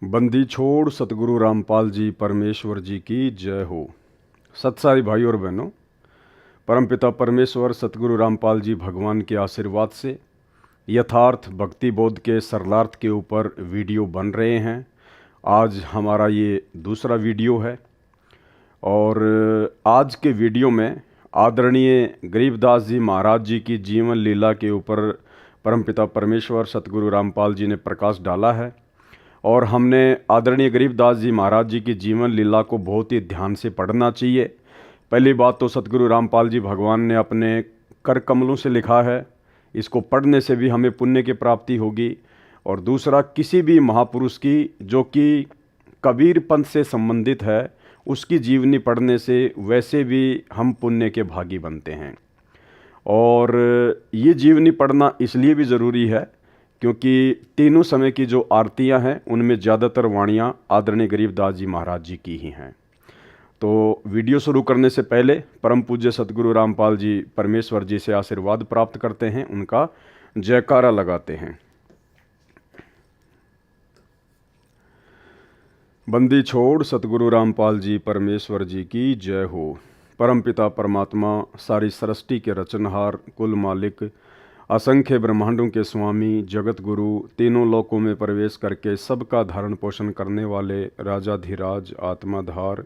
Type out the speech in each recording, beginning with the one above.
बंदी छोड़ सतगुरु रामपाल जी परमेश्वर जी की जय हो। सत्सारी भाई और बहनों, परमपिता परमेश्वर सतगुरु रामपाल जी भगवान के आशीर्वाद से यथार्थ भक्ति बोध के सरलार्थ के ऊपर वीडियो बन रहे हैं। आज हमारा ये दूसरा वीडियो है और आज के वीडियो में आदरणीय गरीबदास जी महाराज जी की जीवन लीला के ऊपर परमपिता परमेश्वर सतगुरु रामपाल जी ने प्रकाश डाला है और हमने आदरणीय गरीबदास जी महाराज जी की जीवन लीला को बहुत ही ध्यान से पढ़ना चाहिए। पहली बात तो सतगुरु रामपाल जी भगवान ने अपने कर कमलों से लिखा है, इसको पढ़ने से भी हमें पुण्य की प्राप्ति होगी। और दूसरा, किसी भी महापुरुष की जो कि कबीर पंथ से संबंधित है उसकी जीवनी पढ़ने से वैसे भी हम पुण्य के भागी बनते हैं। और ये जीवनी पढ़ना इसलिए भी ज़रूरी है क्योंकि तीनों समय की जो आरतियां हैं उनमें ज़्यादातर वाणियां आदरणीय गरीबदास जी महाराज जी की ही हैं। तो वीडियो शुरू करने से पहले परम पूज्य सतगुरु रामपाल जी परमेश्वर जी से आशीर्वाद प्राप्त करते हैं, उनका जयकारा लगाते हैं। बंदी छोड़ सतगुरु रामपाल जी परमेश्वर जी की जय हो। परमपिता परमात्मा सारी सृष्टि के रचनहार, कुल मालिक, असंख्य ब्रह्मांडों के स्वामी, जगत गुरु, तीनों लोकों में प्रवेश करके सबका धारण पोषण करने वाले राजाधिराज, आत्माधार,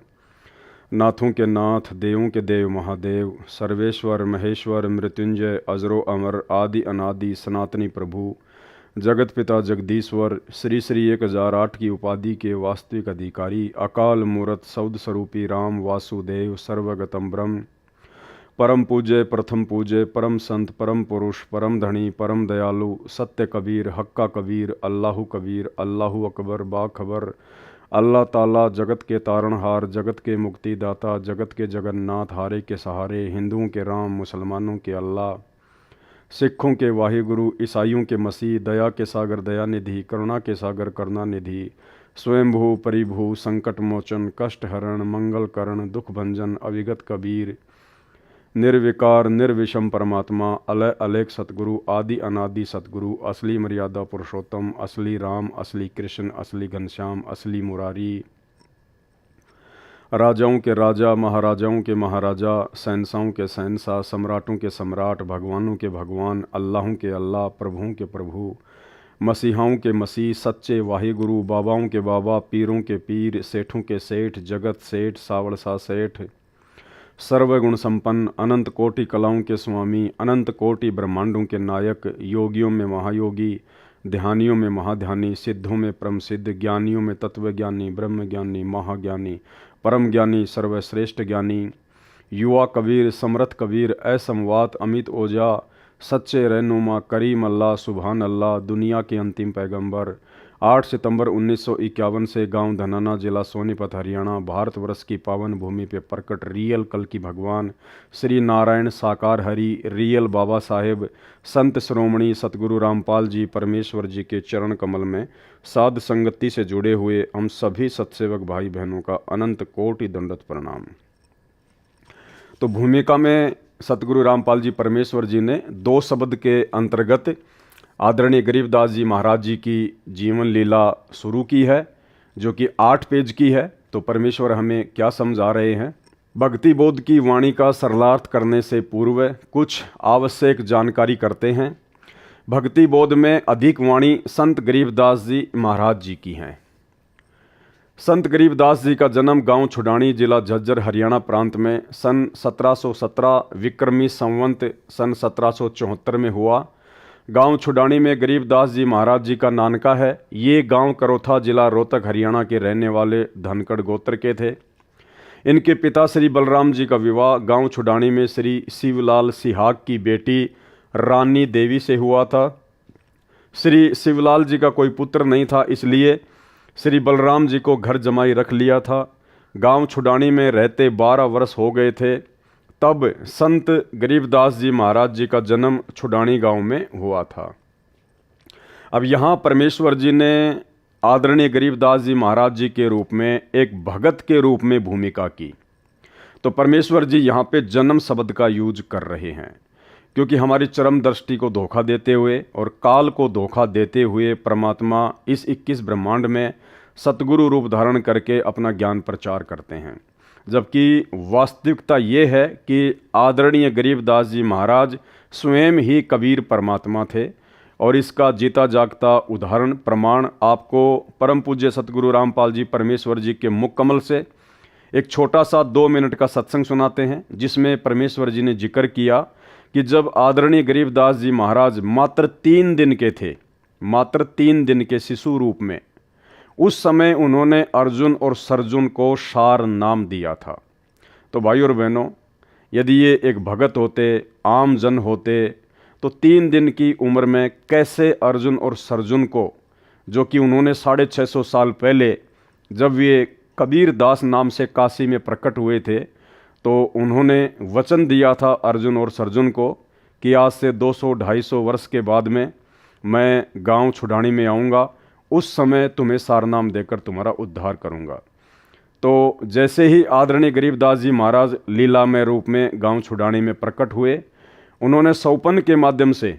नाथों के नाथ, देवों के देव महादेव, सर्वेश्वर महेश्वर, मृत्युंजय, अजरो अमर, आदि अनादि सनातनी प्रभु, जगत पिता जगदीश्वर, श्री श्री 1008 की उपाधि के वास्तविक अधिकारी, अकाल मूर्त सौद स्वरूपी राम वासुदेव, सर्वगतम ब्रह्म, परम पूज्य, प्रथम पूज्य, परम संत, परम पुरुष, परम धनी, परम दयालु, सत्य कबीर, हक्का कबीर, अल्लाहु कबीर, अल्लाहु अकबर, बाखबर, अल्लाह ताला, जगत के तारणहार, जगत के मुक्तिदाता, जगत के जगन्नाथ, हारे के सहारे, हिंदुओं के राम, मुसलमानों के अल्लाह, सिखों के वाहिगुरु, ईसाइयों के मसीह, दया के सागर दयानिधि, करुणा के सागर करुणानिधि, स्वयंभू परिभू, संकट मोचन, कष्ट हरण, मंगल करण, दुख भंजन, अविगत कबीर, निर्विकार निर्विषम परमात्मा, अलय अलेख सतगुरु, आदि अनादि सतगुरु, असली मर्यादा पुरुषोत्तम, असली राम, असली कृष्ण, असली घनश्याम, असली मुरारी, राजाओं के राजा, महाराजाओं के महाराजा, शहंशाहों के शहंशाह, सम्राटों के सम्राट, भगवानों के भगवान, अल्लाहों के अल्लाह, प्रभुओं के प्रभु, मसीहाओं के मसीह, सच्चे वाहिगुरु, बाबाओं के बाबा, पीरों के पीर, सेठों के सेठ, जगत सेठ, सावड़सा सेठ, सर्वगुण संपन्न, अनंत कोटि कलाओं के स्वामी, अनंत कोटि ब्रह्मांडों के नायक, योगियों में महायोगी, ध्यानियों में महाध्यानी, सिद्धों में परम सिद्ध, ज्ञानियों में तत्वज्ञानी, ब्रह्म ज्ञानी, महाज्ञानी, परम ज्ञानी, सर्वश्रेष्ठ ज्ञानी, युवा कबीर, समर्थ कबीर, असमवात, अमित ओझा, सच्चे रहनुमा, करीम अल्लाह, सुभान अल्लाह, दुनिया के अंतिम पैगंबर, 8 सितंबर 1951 से गांव धनाना, जिला सोनीपत, हरियाणा, भारतवर्ष की पावन भूमि पे प्रकट रियल कल की भगवान श्री नारायण साकार हरि, रियल बाबा साहेब, संत श्रोमणी सतगुरु रामपाल जी परमेश्वर जी के चरण कमल में साध संगति से जुड़े हुए हम सभी सत्सेवक भाई बहनों का अनंत कोटि दंडवत प्रणाम। तो भूमिका में सतगुरु रामपाल जी परमेश्वर जी ने 2 शब्द के अंतर्गत आदरणीय गरीबदास जी महाराज जी की जीवन लीला शुरू की है, जो कि 8 पेज की है। तो परमेश्वर हमें क्या समझा रहे हैं? भक्ति बोध की वाणी का सरलार्थ करने से पूर्व कुछ आवश्यक जानकारी करते हैं। भक्ति बोध में अधिक वाणी संत गरीबदास जी महाराज जी की हैं। संत गरीबदास जी का जन्म गांव छुडानी, जिला झज्जर, हरियाणा प्रांत में सन 1717 विक्रमी संवंत सन 1774 में हुआ। गांव छुडानी में गरीबदास जी महाराज जी का नानका है। ये गांव करोथा, जिला रोहतक, हरियाणा के रहने वाले धनखड़ गोत्र के थे। इनके पिता श्री बलराम जी का विवाह गांव छुडानी में श्री शिवलाल सिहाग की बेटी रानी देवी से हुआ था। श्री शिवलाल जी का कोई पुत्र नहीं था, इसलिए श्री बलराम जी को घर जमाई रख लिया था। गांव छुडानी में रहते 12 वर्ष हो गए थे तब संत गरीबदास जी महाराज जी का जन्म छुडानी गांव में हुआ था। अब यहाँ परमेश्वर जी ने आदरणीय गरीबदास जी महाराज जी के रूप में एक भगत के रूप में भूमिका की। तो परमेश्वर जी यहाँ पे जन्म शब्द का यूज कर रहे हैं क्योंकि हमारी चरम दृष्टि को धोखा देते हुए और काल को धोखा देते हुए परमात्मा इस 21 ब्रह्मांड में सतगुरु रूप धारण करके अपना ज्ञान प्रचार करते हैं। जबकि वास्तविकता ये है कि आदरणीय गरीबदास जी महाराज स्वयं ही कबीर परमात्मा थे और इसका जीता जागता उदाहरण प्रमाण आपको परम पूज्य सतगुरु रामपाल जी परमेश्वर जी के मुख कमल से एक छोटा सा 2 मिनट का सत्संग सुनाते हैं, जिसमें परमेश्वर जी ने जिक्र किया कि जब आदरणीय गरीबदास जी महाराज मात्र 3 दिन के थे, मात्र 3 दिन के शिशु रूप में, उस समय उन्होंने अर्जुन और सर्जुन को सार नाम दिया था। तो भाई और बहनों, यदि ये एक भगत होते, आम जन होते, तो 3 दिन की उम्र में कैसे अर्जुन और सर्जुन को, जो कि उन्होंने 650 साल पहले जब ये कबीर दास नाम से काशी में प्रकट हुए थे, तो उन्होंने वचन दिया था अर्जुन और सर्जुन को कि आज से 200-250 वर्ष के बाद में मैं गांव छुड़ानी में आऊँगा, उस समय तुम्हें सारनाम देकर तुम्हारा उद्धार करूँगा। तो जैसे ही आदरणीय गरीबदास जी महाराज लीलामय रूप में गांव छुड़ानी में प्रकट हुए, उन्होंने सौपन के माध्यम से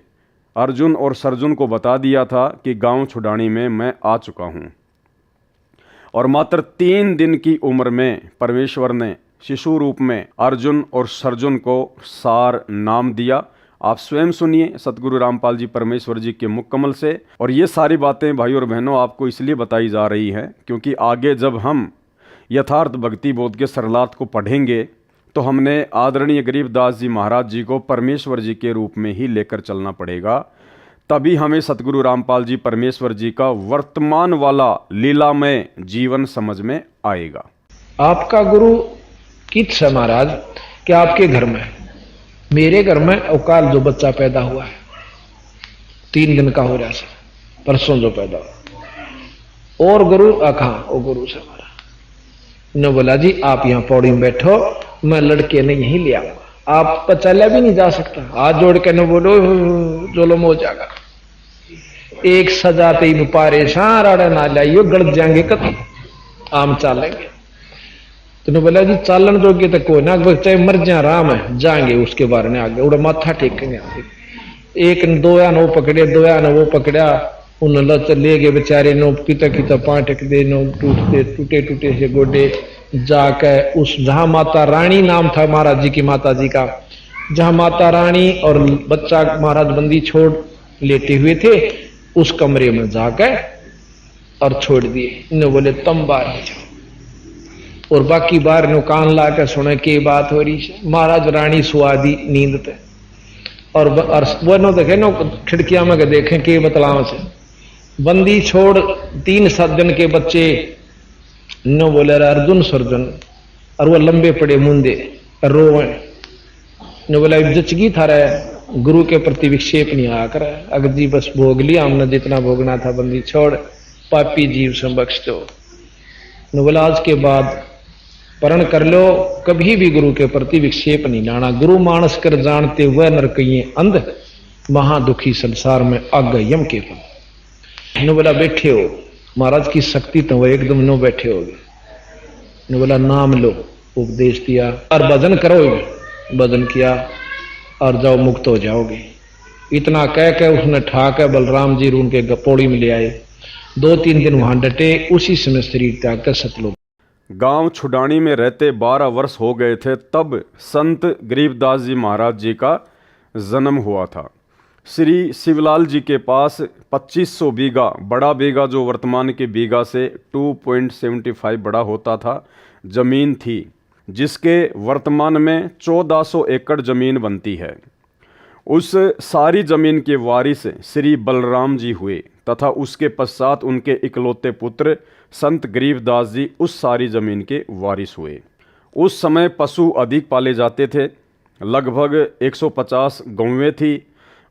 अर्जुन और सर्जुन को बता दिया था कि गांव छुड़ानी में मैं आ चुका हूँ। और मात्र 3 दिन की उम्र में परमेश्वर ने शिशु रूप में अर्जुन और सर्जुन को सार नाम दिया। आप स्वयं सुनिए सतगुरु रामपाल जी परमेश्वर जी के मुख कमल से। और ये सारी बातें भाई और बहनों आपको इसलिए बताई जा रही हैं क्योंकि आगे जब हम यथार्थ भक्ति बोध के सरलार्थ को पढ़ेंगे तो हमने आदरणीय गरीबदास जी महाराज जी को परमेश्वर जी के रूप में ही लेकर चलना पड़ेगा। तभी हमें सतगुरु रामपाल जी परमेश्वर जी का वर्तमान वाला लीलामय जीवन समझ में आएगा। आपका गुरु कित है महाराज कि आपके घर में, मेरे घर में अवकाल जो बच्चा पैदा हुआ है 3 दिन का हो रहा है, परसों जो पैदा हुआ, और गुरु कहाँ वो गुरु से हमारा ने बोला जी आप यहाँ पौड़ी में बैठो, मैं लड़के ने यहीं ले आऊंगा, आप तो चला भी नहीं जा सकता, हाथ जोड़ के न बोलो जोलम हो जाएगा, एक सजाते ही परेशान राड़ा ना लाइयो गड़ जाएंगे कत आम चालेंगे। तो बोला जी चालन जोगे तो कोई ना, चाहे मर जाए आराम है, जाएंगे उसके बारे में आगे उड़ा माथा टेकेंगे आगे। एक 2 यान वो पकड़े, 2 यान वो पकड़ा, उन लच ले गए बेचारे नो किता किता पाटक दे नो टूटे टूटे से गोडे जाके उस जहां माता रानी नाम था महाराज जी की माता जी का, जहां माता रानी और बच्चा महाराज बंदी छोड़ लेटे हुए थे उस कमरे में जाके और छोड़ दिए। इन्हें बोले तुम बाहर आ जाओ, और बाकी बाहर नो कान ला के सुने के बात हो रही है। महाराज रानी सुआदी नींद पे, और वो नो देखे नो खिड़कियां में देखे के बतलाव से बंदी छोड़ 3 सज्जन के बच्चे नो बोले अर्जुन सर्जन, और वो लंबे पड़े मुंदे रोवे नो बोला जचगी था रहे गुरु के प्रति विक्षेप नहीं आकर, अगर जी बस भोग लिया हमने जितना भोगना था, बंदी छोड़ पापी जीव से बख्श दो। नो बोला आज के बाद प्रण कर लो, कभी भी गुरु के प्रति विक्षेप नहीं लाना, गुरु मानस कर जानते वह नरकइये अंध, महादुखी संसार में आग यम के फल। नो बोला बैठे हो, महाराज की शक्ति तो वो एकदम नो बैठे हो गए। नो बोला नाम लो, उपदेश दिया, और भजन करोगे, भजन किया और जाओ मुक्त हो जाओगे। इतना कह के उसने ठाक बलराम जी उनके पौड़ी में ले आए, 2-3 दिन वहां डटे, उसी समय शरीर त्याग कर सतलोक। गांव छुड़ानी में रहते 12 वर्ष हो गए थे तब संत गरीबदास जी महाराज जी का जन्म हुआ था। श्री शिवलाल जी के पास 2500 बीघा, बड़ा बीघा जो वर्तमान के बीघा से 2.75 बड़ा होता था, जमीन थी, जिसके वर्तमान में 1400 एकड़ जमीन बनती है। उस सारी जमीन के वारिस श्री बलराम जी हुए तथा उसके पश्चात उनके इकलौते पुत्र संत गरीबदास जी उस सारी जमीन के वारिस हुए। उस समय पशु अधिक पाले जाते थे, लगभग 150 गौवें थी,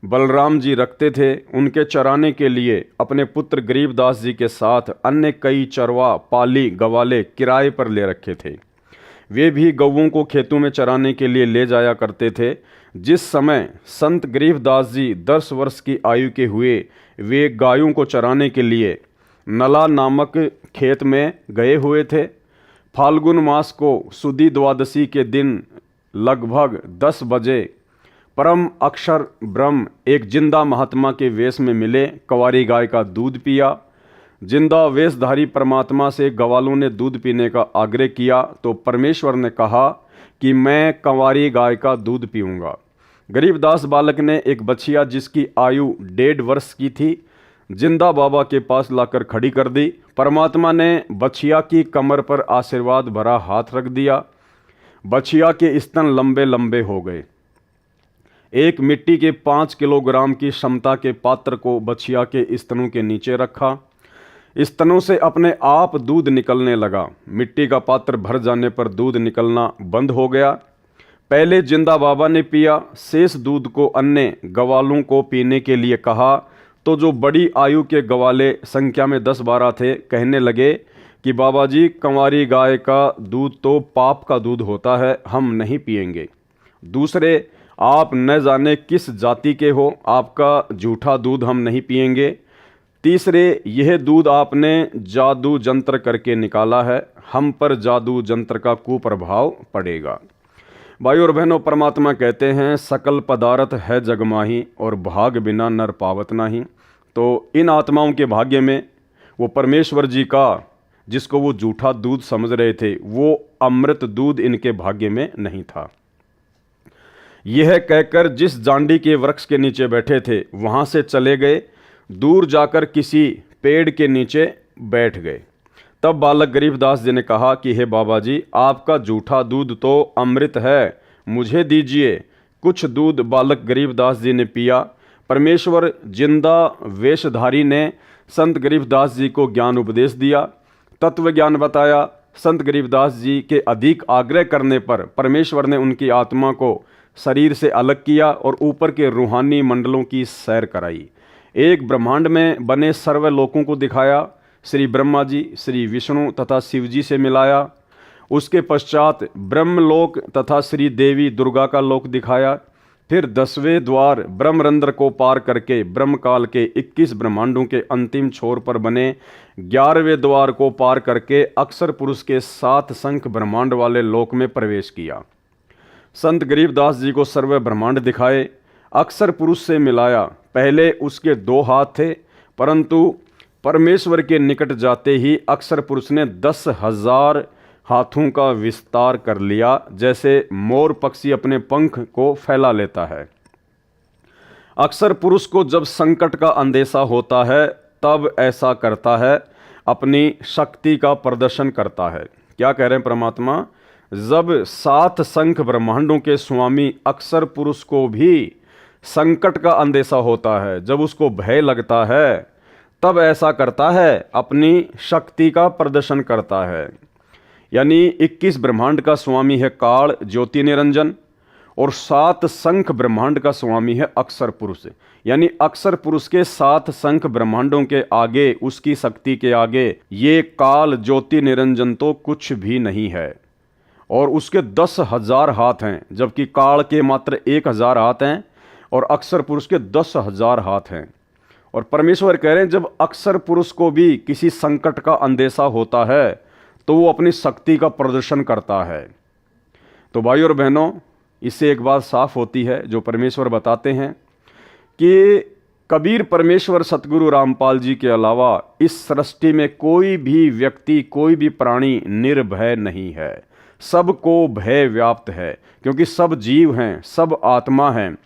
बलराम जी रखते थे। उनके चराने के लिए अपने पुत्र गरीबदास जी के साथ अन्य कई चरवा, पाली, गवाले किराए पर ले रखे थे। वे भी गौओं को खेतों में चराने के लिए ले जाया करते थे। जिस समय संत गरीबदास जी 10 वर्ष की आयु के हुए, वे गायों को चराने के लिए नला नामक खेत में गए हुए थे। फाल्गुन मास को सुदी द्वादशी के दिन लगभग 10 बजे परम अक्षर ब्रह्म एक जिंदा महात्मा के वेश में मिले, कंवारी गाय का दूध पिया। जिंदा वेशधारी परमात्मा से ग्वालों ने दूध पीने का आग्रह किया तो परमेश्वर ने कहा कि मैं कंवारी गाय का दूध पीऊँगा। गरीबदास बालक ने एक बछिया जिसकी आयु 1.5 वर्ष की थी जिंदा बाबा के पास लाकर खड़ी कर दी। परमात्मा ने बछिया की कमर पर आशीर्वाद भरा हाथ रख दिया। बछिया के स्तन लंबे लंबे हो गए। एक मिट्टी के 5 किलोग्राम की क्षमता के पात्र को बछिया के स्तनों के नीचे रखा। स्तनों से अपने आप दूध निकलने लगा। मिट्टी का पात्र भर जाने पर दूध निकलना बंद हो गया। पहले जिंदा बाबा ने पिया, शेष दूध को अन्य ग्वालों को पीने के लिए कहा तो जो बड़ी आयु के ग्वाले संख्या में 10-12 थे कहने लगे कि बाबा जी, कंवारी गाय का दूध तो पाप का दूध होता है, हम नहीं पिएंगे। दूसरे, आप न जाने किस जाति के हो, आपका झूठा दूध हम नहीं पिएंगे। तीसरे, यह दूध आपने जादू जंत्र करके निकाला है, हम पर जादू जंत्र का कुप्रभाव पड़ेगा। भाइयों और बहनों, परमात्मा कहते हैं सकल पदार्थ है जगमाही और भाग बिना नर पावत नाही। तो इन आत्माओं के भाग्य में वो परमेश्वर जी का जिसको वो झूठा दूध समझ रहे थे वो अमृत दूध इनके भाग्य में नहीं था। यह कहकर जिस जांडी के वृक्ष के नीचे बैठे थे वहां से चले गए। दूर जाकर किसी पेड़ के नीचे बैठ गए। तब बालक गरीबदास जी ने कहा कि हे बाबा जी, आपका झूठा दूध तो अमृत है, मुझे दीजिए। कुछ दूध बालक गरीबदास जी ने पिया। परमेश्वर जिंदा वेशधारी ने संत गरीबदास जी को ज्ञान उपदेश दिया, तत्व ज्ञान बताया। संत गरीबदास जी के अधिक आग्रह करने पर परमेश्वर ने उनकी आत्मा को शरीर से अलग किया और ऊपर के रूहानी मंडलों की सैर कराई। एक ब्रह्मांड में बने सर्व लोकों को दिखाया। श्री ब्रह्मा जी, श्री विष्णु तथा शिव जी से मिलाया। उसके पश्चात ब्रह्मलोक तथा श्री देवी दुर्गा का लोक दिखाया। फिर 10वें द्वार ब्रह्मरंध्र को पार करके ब्रह्मकाल के 21 ब्रह्मांडों के अंतिम छोर पर बने 11वें द्वार को पार करके अक्षर पुरुष के 7 शंख ब्रह्मांड वाले लोक में प्रवेश किया। संत गरीबदास जी को सर्व ब्रह्मांड दिखाए, अक्षर पुरुष से मिलाया। पहले उसके 2 हाथ थे, परंतु परमेश्वर के निकट जाते ही अक्षर पुरुष ने 10,000 हाथों का विस्तार कर लिया, जैसे मोर पक्षी अपने पंख को फैला लेता है। अक्षर पुरुष को जब संकट का अंदेशा होता है तब ऐसा करता है, अपनी शक्ति का प्रदर्शन करता है। क्या कह रहे हैं परमात्मा? जब 7 शंख ब्रह्मांडों के स्वामी अक्षर पुरुष को भी संकट का अंदेशा होता है, जब उसको भय लगता है, तब ऐसा करता है, अपनी शक्ति का प्रदर्शन करता है। यानी 21 ब्रह्मांड का स्वामी है काल ज्योति निरंजन और 7 शंख ब्रह्मांड का स्वामी है अक्षर पुरुष। यानी अक्षर पुरुष के 7 शंख ब्रह्मांडों के आगे, उसकी शक्ति के आगे ये काल ज्योति निरंजन तो कुछ भी नहीं है। और उसके 10,000 हाथ हैं, जबकि काल के मात्र 1,000 हाथ हैं और अक्षर पुरुष के 10,000 हाथ हैं। और परमेश्वर कह रहे हैं जब अक्षर पुरुष को भी किसी संकट का अंदेशा होता है तो वो अपनी शक्ति का प्रदर्शन करता है। तो भाइयों और बहनों, इससे एक बात साफ होती है जो परमेश्वर बताते हैं कि कबीर परमेश्वर सतगुरु रामपाल जी के अलावा इस सृष्टि में कोई भी व्यक्ति, कोई भी प्राणी निर्भय नहीं है। सबको भय व्याप्त है, क्योंकि सब जीव हैं, सब आत्मा हैं।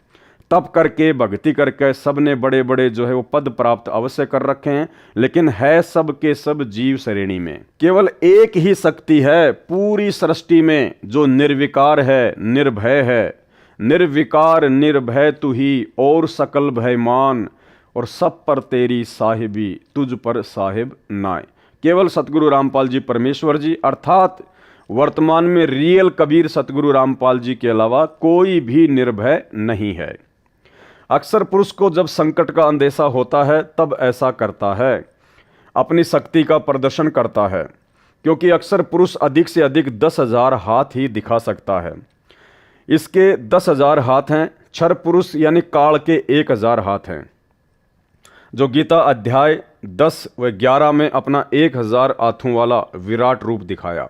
तप करके, भक्ति करके सब ने बड़े बड़े जो है वो पद प्राप्त अवश्य कर रखे हैं, लेकिन है सब के सब जीव श्रेणी में। केवल एक ही शक्ति है पूरी सृष्टि में जो निर्विकार है, निर्भय है। निर्विकार निर्भय तू ही और सकल भयमान, और सब पर तेरी साहिबी, तुझ पर साहिब नाय। केवल सतगुरु रामपाल जी परमेश्वर जी, अर्थात वर्तमान में रियल कबीर सतगुरु रामपाल जी के अलावा कोई भी निर्भय नहीं है। अक्षर पुरुष को जब संकट का अंदेशा होता है तब ऐसा करता है, अपनी शक्ति का प्रदर्शन करता है, क्योंकि अक्षर पुरुष अधिक से अधिक 10,000 हाथ ही दिखा सकता है। इसके 10,000 हाथ हैं। क्षर पुरुष यानी काल के 1,000 हाथ हैं, जो गीता अध्याय 10 व 11 में अपना 1,000 हाथों वाला विराट रूप दिखाया।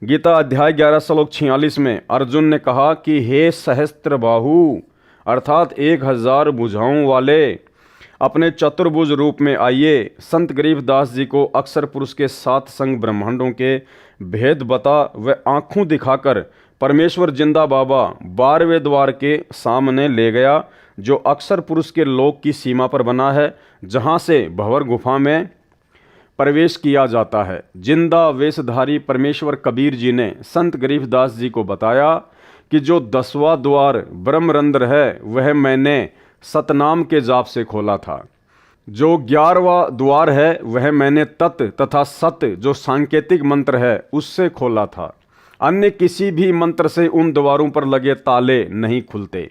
गीता अध्याय 11 श्लोक 46 में अर्जुन ने कहा कि हे सहस्त्र बाहु, अर्थात 1,000 भुजाओं वाले, अपने चतुर्भुज रूप में आइए। संत गरीबदास जी को अक्षर पुरुष के 7 संग ब्रह्मांडों के भेद बता व आंखों दिखाकर परमेश्वर जिंदा बाबा 12वें द्वार के सामने ले गया, जो अक्षर पुरुष के लोक की सीमा पर बना है, जहाँ से भंवर गुफा में प्रवेश किया जाता है। जिंदा वेशधारी परमेश्वर कबीर जी ने संत गरीबदास जी को बताया कि जो 10वां द्वार ब्रह्मरंध्र है वह मैंने सतनाम के जाप से खोला था। जो 11वां द्वार है वह मैंने तत् तथा सत जो सांकेतिक मंत्र है उससे खोला था। अन्य किसी भी मंत्र से उन द्वारों पर लगे ताले नहीं खुलते।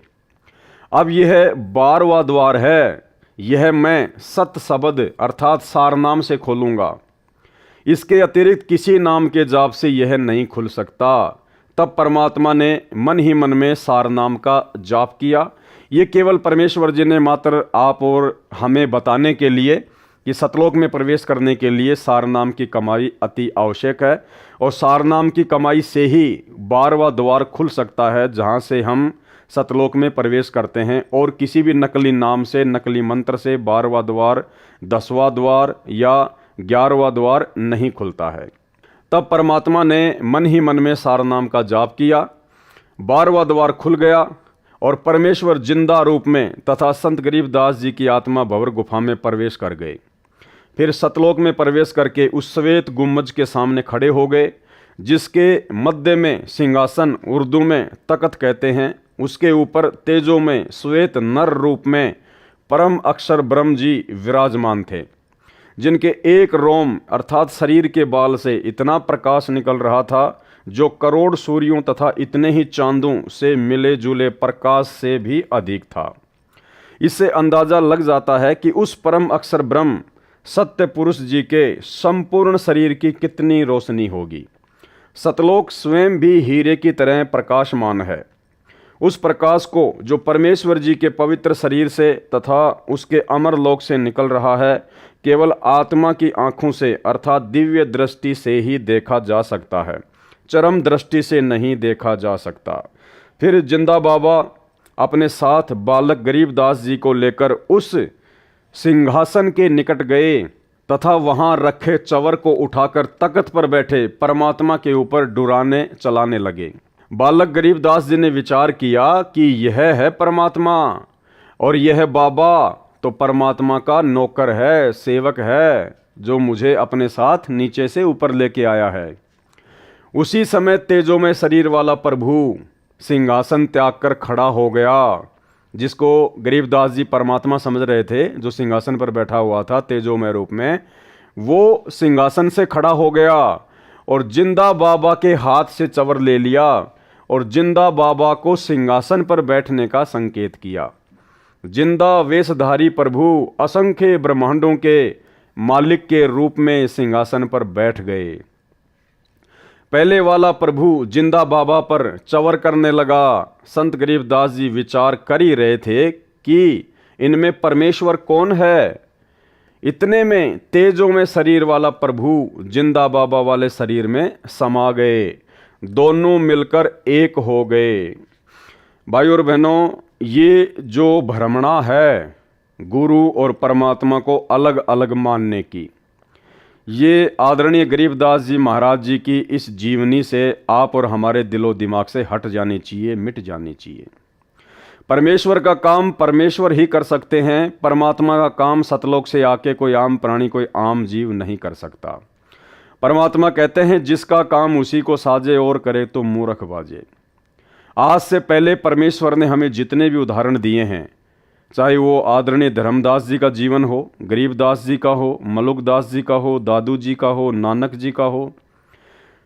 अब यह 12वां द्वार है, यह मैं सत शब्द अर्थात सार नाम से खोलूंगा। इसके अतिरिक्त किसी नाम के जाप से यह नहीं खुल सकता। तब परमात्मा ने मन ही मन में सार नाम का जाप किया। ये केवल परमेश्वर जी ने मात्र आप और हमें बताने के लिए कि सतलोक में प्रवेश करने के लिए सार नाम की कमाई अति आवश्यक है, और सार नाम की कमाई से ही 12वां द्वार खुल सकता है, जहाँ से हम सतलोक में प्रवेश करते हैं। और किसी भी नकली नाम से, नकली मंत्र से 12वां द्वार, 10वां द्वार या 11वां द्वार नहीं खुलता है। तब परमात्मा ने मन ही मन में सार नाम का जाप किया, 12वां द्वार खुल गया और परमेश्वर जिंदा रूप में तथा संत गरीबदास जी की आत्मा भंवर गुफा में प्रवेश कर गए। फिर सतलोक में प्रवेश करके उस श्वेत गुम्बज के सामने खड़े हो गए, जिसके मध्य में सिंहासन, उर्दू में तख्त कहते हैं, उसके ऊपर तेजो में श्वेत नर रूप में परम अक्षर ब्रह्म जी विराजमान थे, जिनके एक रोम अर्थात शरीर के बाल से इतना प्रकाश निकल रहा था जो करोड़ सूर्यों तथा इतने ही चांदों से मिले जुले प्रकाश से भी अधिक था। इससे अंदाजा लग जाता है कि उस परम अक्षर ब्रह्म सत्य पुरुष जी के संपूर्ण शरीर की कितनी रोशनी होगी। सतलोक स्वयं भी हीरे की तरह प्रकाशमान है। उस प्रकाश को जो परमेश्वर जी के पवित्र शरीर से तथा उसके अमर लोक से निकल रहा है, केवल आत्मा की आंखों से अर्थात दिव्य दृष्टि से ही देखा जा सकता है, चरम दृष्टि से नहीं देखा जा सकता। फिर जिंदा बाबा अपने साथ बालक गरीबदास जी को लेकर उस सिंहासन के निकट गए तथा वहां रखे चवर को उठाकर तख्त पर बैठे परमात्मा के ऊपर डुराने चलाने लगे। बालक गरीबदास जी ने विचार किया कि यह है परमात्मा और यह बाबा तो परमात्मा का नौकर है, सेवक है, जो मुझे अपने साथ नीचे से ऊपर लेके आया है। उसी समय तेजो में शरीर वाला प्रभु सिंहासन त्याग कर खड़ा हो गया, जिसको गरीबदास जी परमात्मा समझ रहे थे, जो सिंहासन पर बैठा हुआ था तेजोमय रूप में, वो सिंहासन से खड़ा हो गया और जिंदा बाबा के हाथ से चवर ले लिया और जिंदा बाबा को सिंहासन पर बैठने का संकेत किया। जिंदा वेशधारी प्रभु असंख्य ब्रह्मांडों के मालिक के रूप में सिंहासन पर बैठ गए। पहले वाला प्रभु जिंदा बाबा पर चवर करने लगा। संत गरीबदास जी विचार कर ही रहे थे कि इनमें परमेश्वर कौन है। इतने में तेजों में शरीर वाला प्रभु जिंदा बाबा वाले शरीर में समा गए, दोनों मिलकर एक हो गए। भाई और बहनों, ये जो भ्रमणा है गुरु और परमात्मा को अलग अलग मानने की, ये आदरणीय गरीबदास जी महाराज जी की इस जीवनी से आप और हमारे दिलो दिमाग से हट जानी चाहिए, मिट जानी चाहिए। परमेश्वर का काम परमेश्वर ही कर सकते हैं। परमात्मा का काम सतलोक से आके कोई आम प्राणी, कोई आम जीव नहीं कर सकता। परमात्मा कहते हैं जिसका काम उसी को साजे और करे तो मूर्ख बाजे। आज से पहले परमेश्वर ने हमें जितने भी उदाहरण दिए हैं, चाहे वो आदरणीय धर्मदास जी का जीवन हो, गरीबदास जी का हो, मलुकदास जी का हो, दादू जी का हो, नानक जी का हो,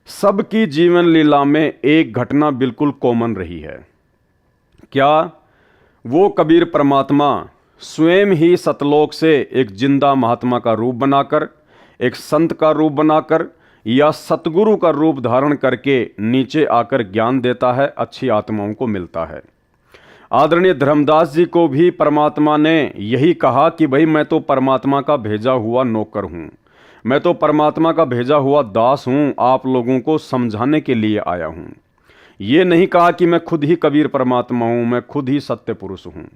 सबकी जीवन लीला में एक घटना बिल्कुल कॉमन रही है। क्या? वो कबीर परमात्मा स्वयं ही सतलोक से एक जिंदा महात्मा का रूप बनाकर, एक संत का रूप बनाकर या सतगुरु का रूप धारण करके नीचे आकर ज्ञान देता है, अच्छी आत्माओं को मिलता है। आदरणीय धर्मदास जी को भी परमात्मा ने यही कहा कि भाई मैं तो परमात्मा का भेजा हुआ नौकर हूँ, मैं तो परमात्मा का भेजा हुआ दास हूँ, आप लोगों को समझाने के लिए आया हूँ। ये नहीं कहा कि मैं खुद ही कबीर परमात्मा हूँ, मैं खुद ही सत्य पुरुष हूँ।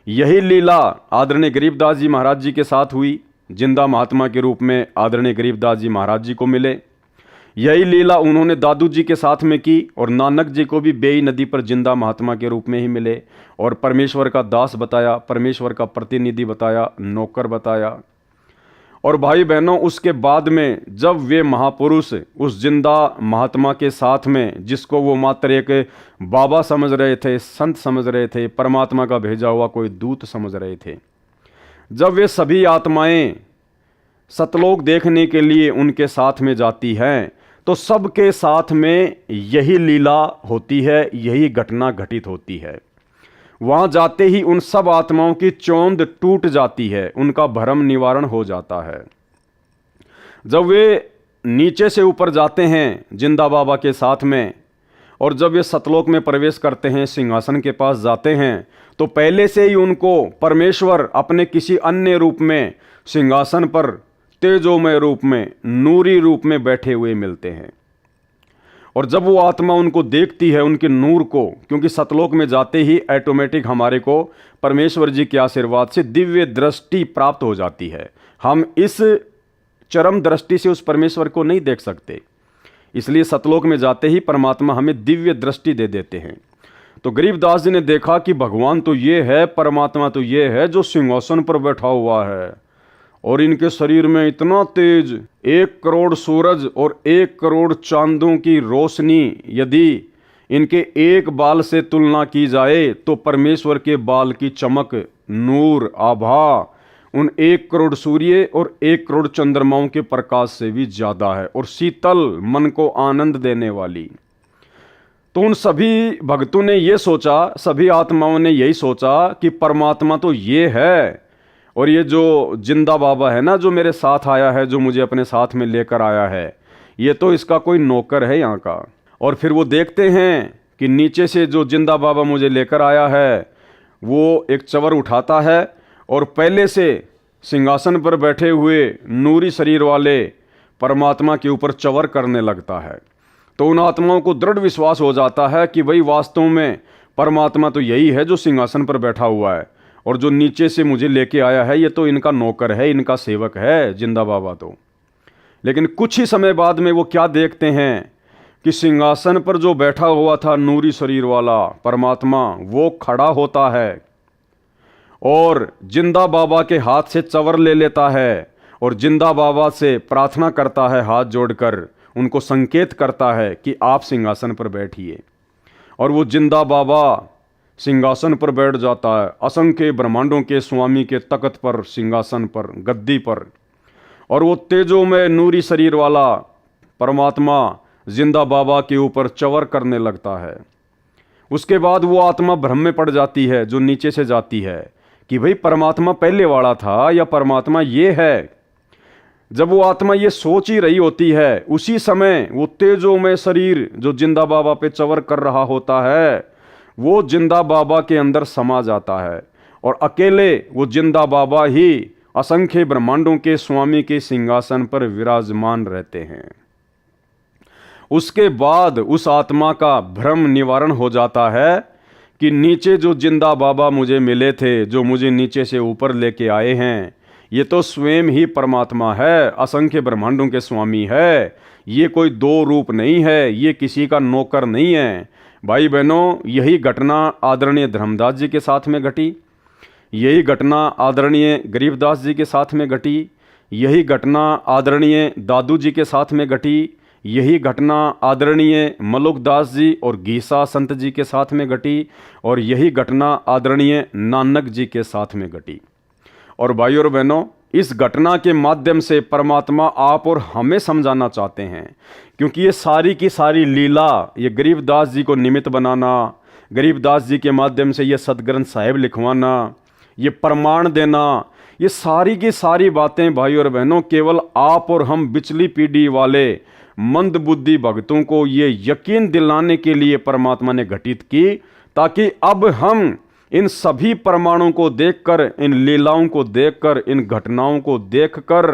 यही लीला आदरणीय गरीबदास जी महाराज जी के साथ हुई। जिंदा महात्मा के रूप में आदरणीय गरीबदास जी महाराज जी को मिले। यही लीला उन्होंने दादू जी के साथ में की और नानक जी को भी बेई नदी पर जिंदा महात्मा के रूप में ही मिले और परमेश्वर का दास बताया, परमेश्वर का प्रतिनिधि बताया, नौकर बताया। और भाई बहनों, उसके बाद में जब वे महापुरुष उस जिंदा महात्मा के साथ में, जिसको वो मात्र एक बाबा समझ रहे थे, संत समझ रहे थे, परमात्मा का भेजा हुआ कोई दूत समझ रहे थे, जब वे सभी आत्माएं सतलोक देखने के लिए उनके साथ में जाती हैं, तो सबके साथ में यही लीला होती है, यही घटना घटित होती है। वहां जाते ही उन सब आत्माओं की चौंध टूट जाती है, उनका भ्रम निवारण हो जाता है। जब वे नीचे से ऊपर जाते हैं जिंदा बाबा के साथ में, और जब वे सतलोक में प्रवेश करते हैं, सिंहासन के पास जाते हैं, तो पहले से ही उनको परमेश्वर अपने किसी अन्य रूप में सिंहासन पर तेजोमय रूप में, नूरी रूप में बैठे हुए मिलते हैं। और जब वो आत्मा उनको देखती है, उनके नूर को, क्योंकि सतलोक में जाते ही ऑटोमेटिक हमारे को परमेश्वर जी के आशीर्वाद से दिव्य दृष्टि प्राप्त हो जाती है। हम इस चरम दृष्टि से उस परमेश्वर को नहीं देख सकते, इसलिए सतलोक में जाते ही परमात्मा हमें दिव्य दृष्टि दे देते हैं। तो गरीबदास जी ने देखा कि भगवान तो ये है, परमात्मा तो ये है जो सिंहासन पर बैठा हुआ है, और इनके शरीर में इतना तेज, 1 करोड़ सूरज और 1 करोड़ चांदों की रोशनी यदि इनके एक बाल से तुलना की जाए, तो परमेश्वर के बाल की चमक, नूर, आभा उन 1 करोड़ सूर्य और 1 करोड़ चंद्रमाओं के प्रकाश से भी ज्यादा है, और शीतल, मन को आनंद देने वाली। तो उन सभी भक्तों ने ये सोचा, सभी आत्माओं ने यही सोचा कि परमात्मा तो ये है, और ये जो जिंदा बाबा है ना, जो मेरे साथ आया है, जो मुझे अपने साथ में लेकर आया है, ये तो इसका कोई नौकर है यहाँ का। और फिर वो देखते हैं कि नीचे से जो जिंदा बाबा मुझे लेकर आया है, वो एक चवर उठाता है और पहले से सिंहासन पर बैठे हुए नूरी शरीर वाले परमात्मा के ऊपर चवर करने लगता है। तो उन आत्माओं को दृढ़ विश्वास हो जाता है कि भाई वास्तव में परमात्मा तो यही है जो सिंहासन पर बैठा हुआ है, और जो नीचे से मुझे लेके आया है ये तो इनका नौकर है, इनका सेवक है जिंदा बाबा तो। लेकिन कुछ ही समय बाद में वो क्या देखते हैं कि सिंहासन पर जो बैठा हुआ था नूरी शरीर वाला परमात्मा, वो खड़ा होता है और जिंदा बाबा के हाथ से चवर ले लेता है और जिंदा बाबा से प्रार्थना करता है, हाथ जोड़कर उनको संकेत करता है कि आप सिंहासन पर बैठिए। और वो जिंदा बाबा सिंहासन पर बैठ जाता है, असंख्य ब्रह्मांडों के स्वामी के तख्त पर, सिंहासन पर, गद्दी पर। और वो तेजोमय नूरी शरीर वाला परमात्मा जिंदा बाबा के ऊपर चवर करने लगता है। उसके बाद वो आत्मा भ्रम में पड़ जाती है, जो नीचे से जाती है, कि भाई परमात्मा पहले वाला था या परमात्मा ये है। जब वो आत्मा ये सोच ही रही होती है, उसी समय वो तेजोमय शरीर जो जिंदा बाबा पे चवर कर रहा होता है, वो जिंदा बाबा के अंदर समा जाता है, और अकेले वो जिंदा बाबा ही असंख्य ब्रह्मांडों के स्वामी के सिंहासन पर विराजमान रहते हैं। उसके बाद उस आत्मा का भ्रम निवारण हो जाता है कि नीचे जो जिंदा बाबा मुझे मिले थे, जो मुझे नीचे से ऊपर लेके आए हैं, ये तो स्वयं ही परमात्मा है, असंख्य ब्रह्मांडों के स्वामी है। ये कोई 2 रूप नहीं है, ये किसी का नौकर नहीं है। भाई बहनों, यही घटना आदरणीय धर्मदास जी के साथ में घटी, यही घटना आदरणीय गरीबदास जी के साथ में घटी, यही घटना आदरणीय दादू जी के साथ में घटी, यही घटना आदरणीय मलुकदास जी और गीसा संत जी के साथ में घटी, और यही घटना आदरणीय नानक जी के साथ में घटी। और भाइयों और बहनों, इस घटना के माध्यम से परमात्मा आप और हमें समझाना चाहते हैं, क्योंकि ये सारी की सारी लीला, ये गरीबदास जी को निमित्त बनाना, गरीबदास जी के माध्यम से ये सदग्रंथ साहिब लिखवाना, ये प्रमाण देना, ये सारी की सारी बातें भाइयों और बहनों केवल आप और हम बिचली पीढ़ी वाले मंद बुद्धि भक्तों को ये यकीन दिलाने के लिए परमात्मा ने घटित की, ताकि अब हम इन सभी प्रमाणों को देखकर, इन लीलाओं को देखकर, इन घटनाओं को देखकर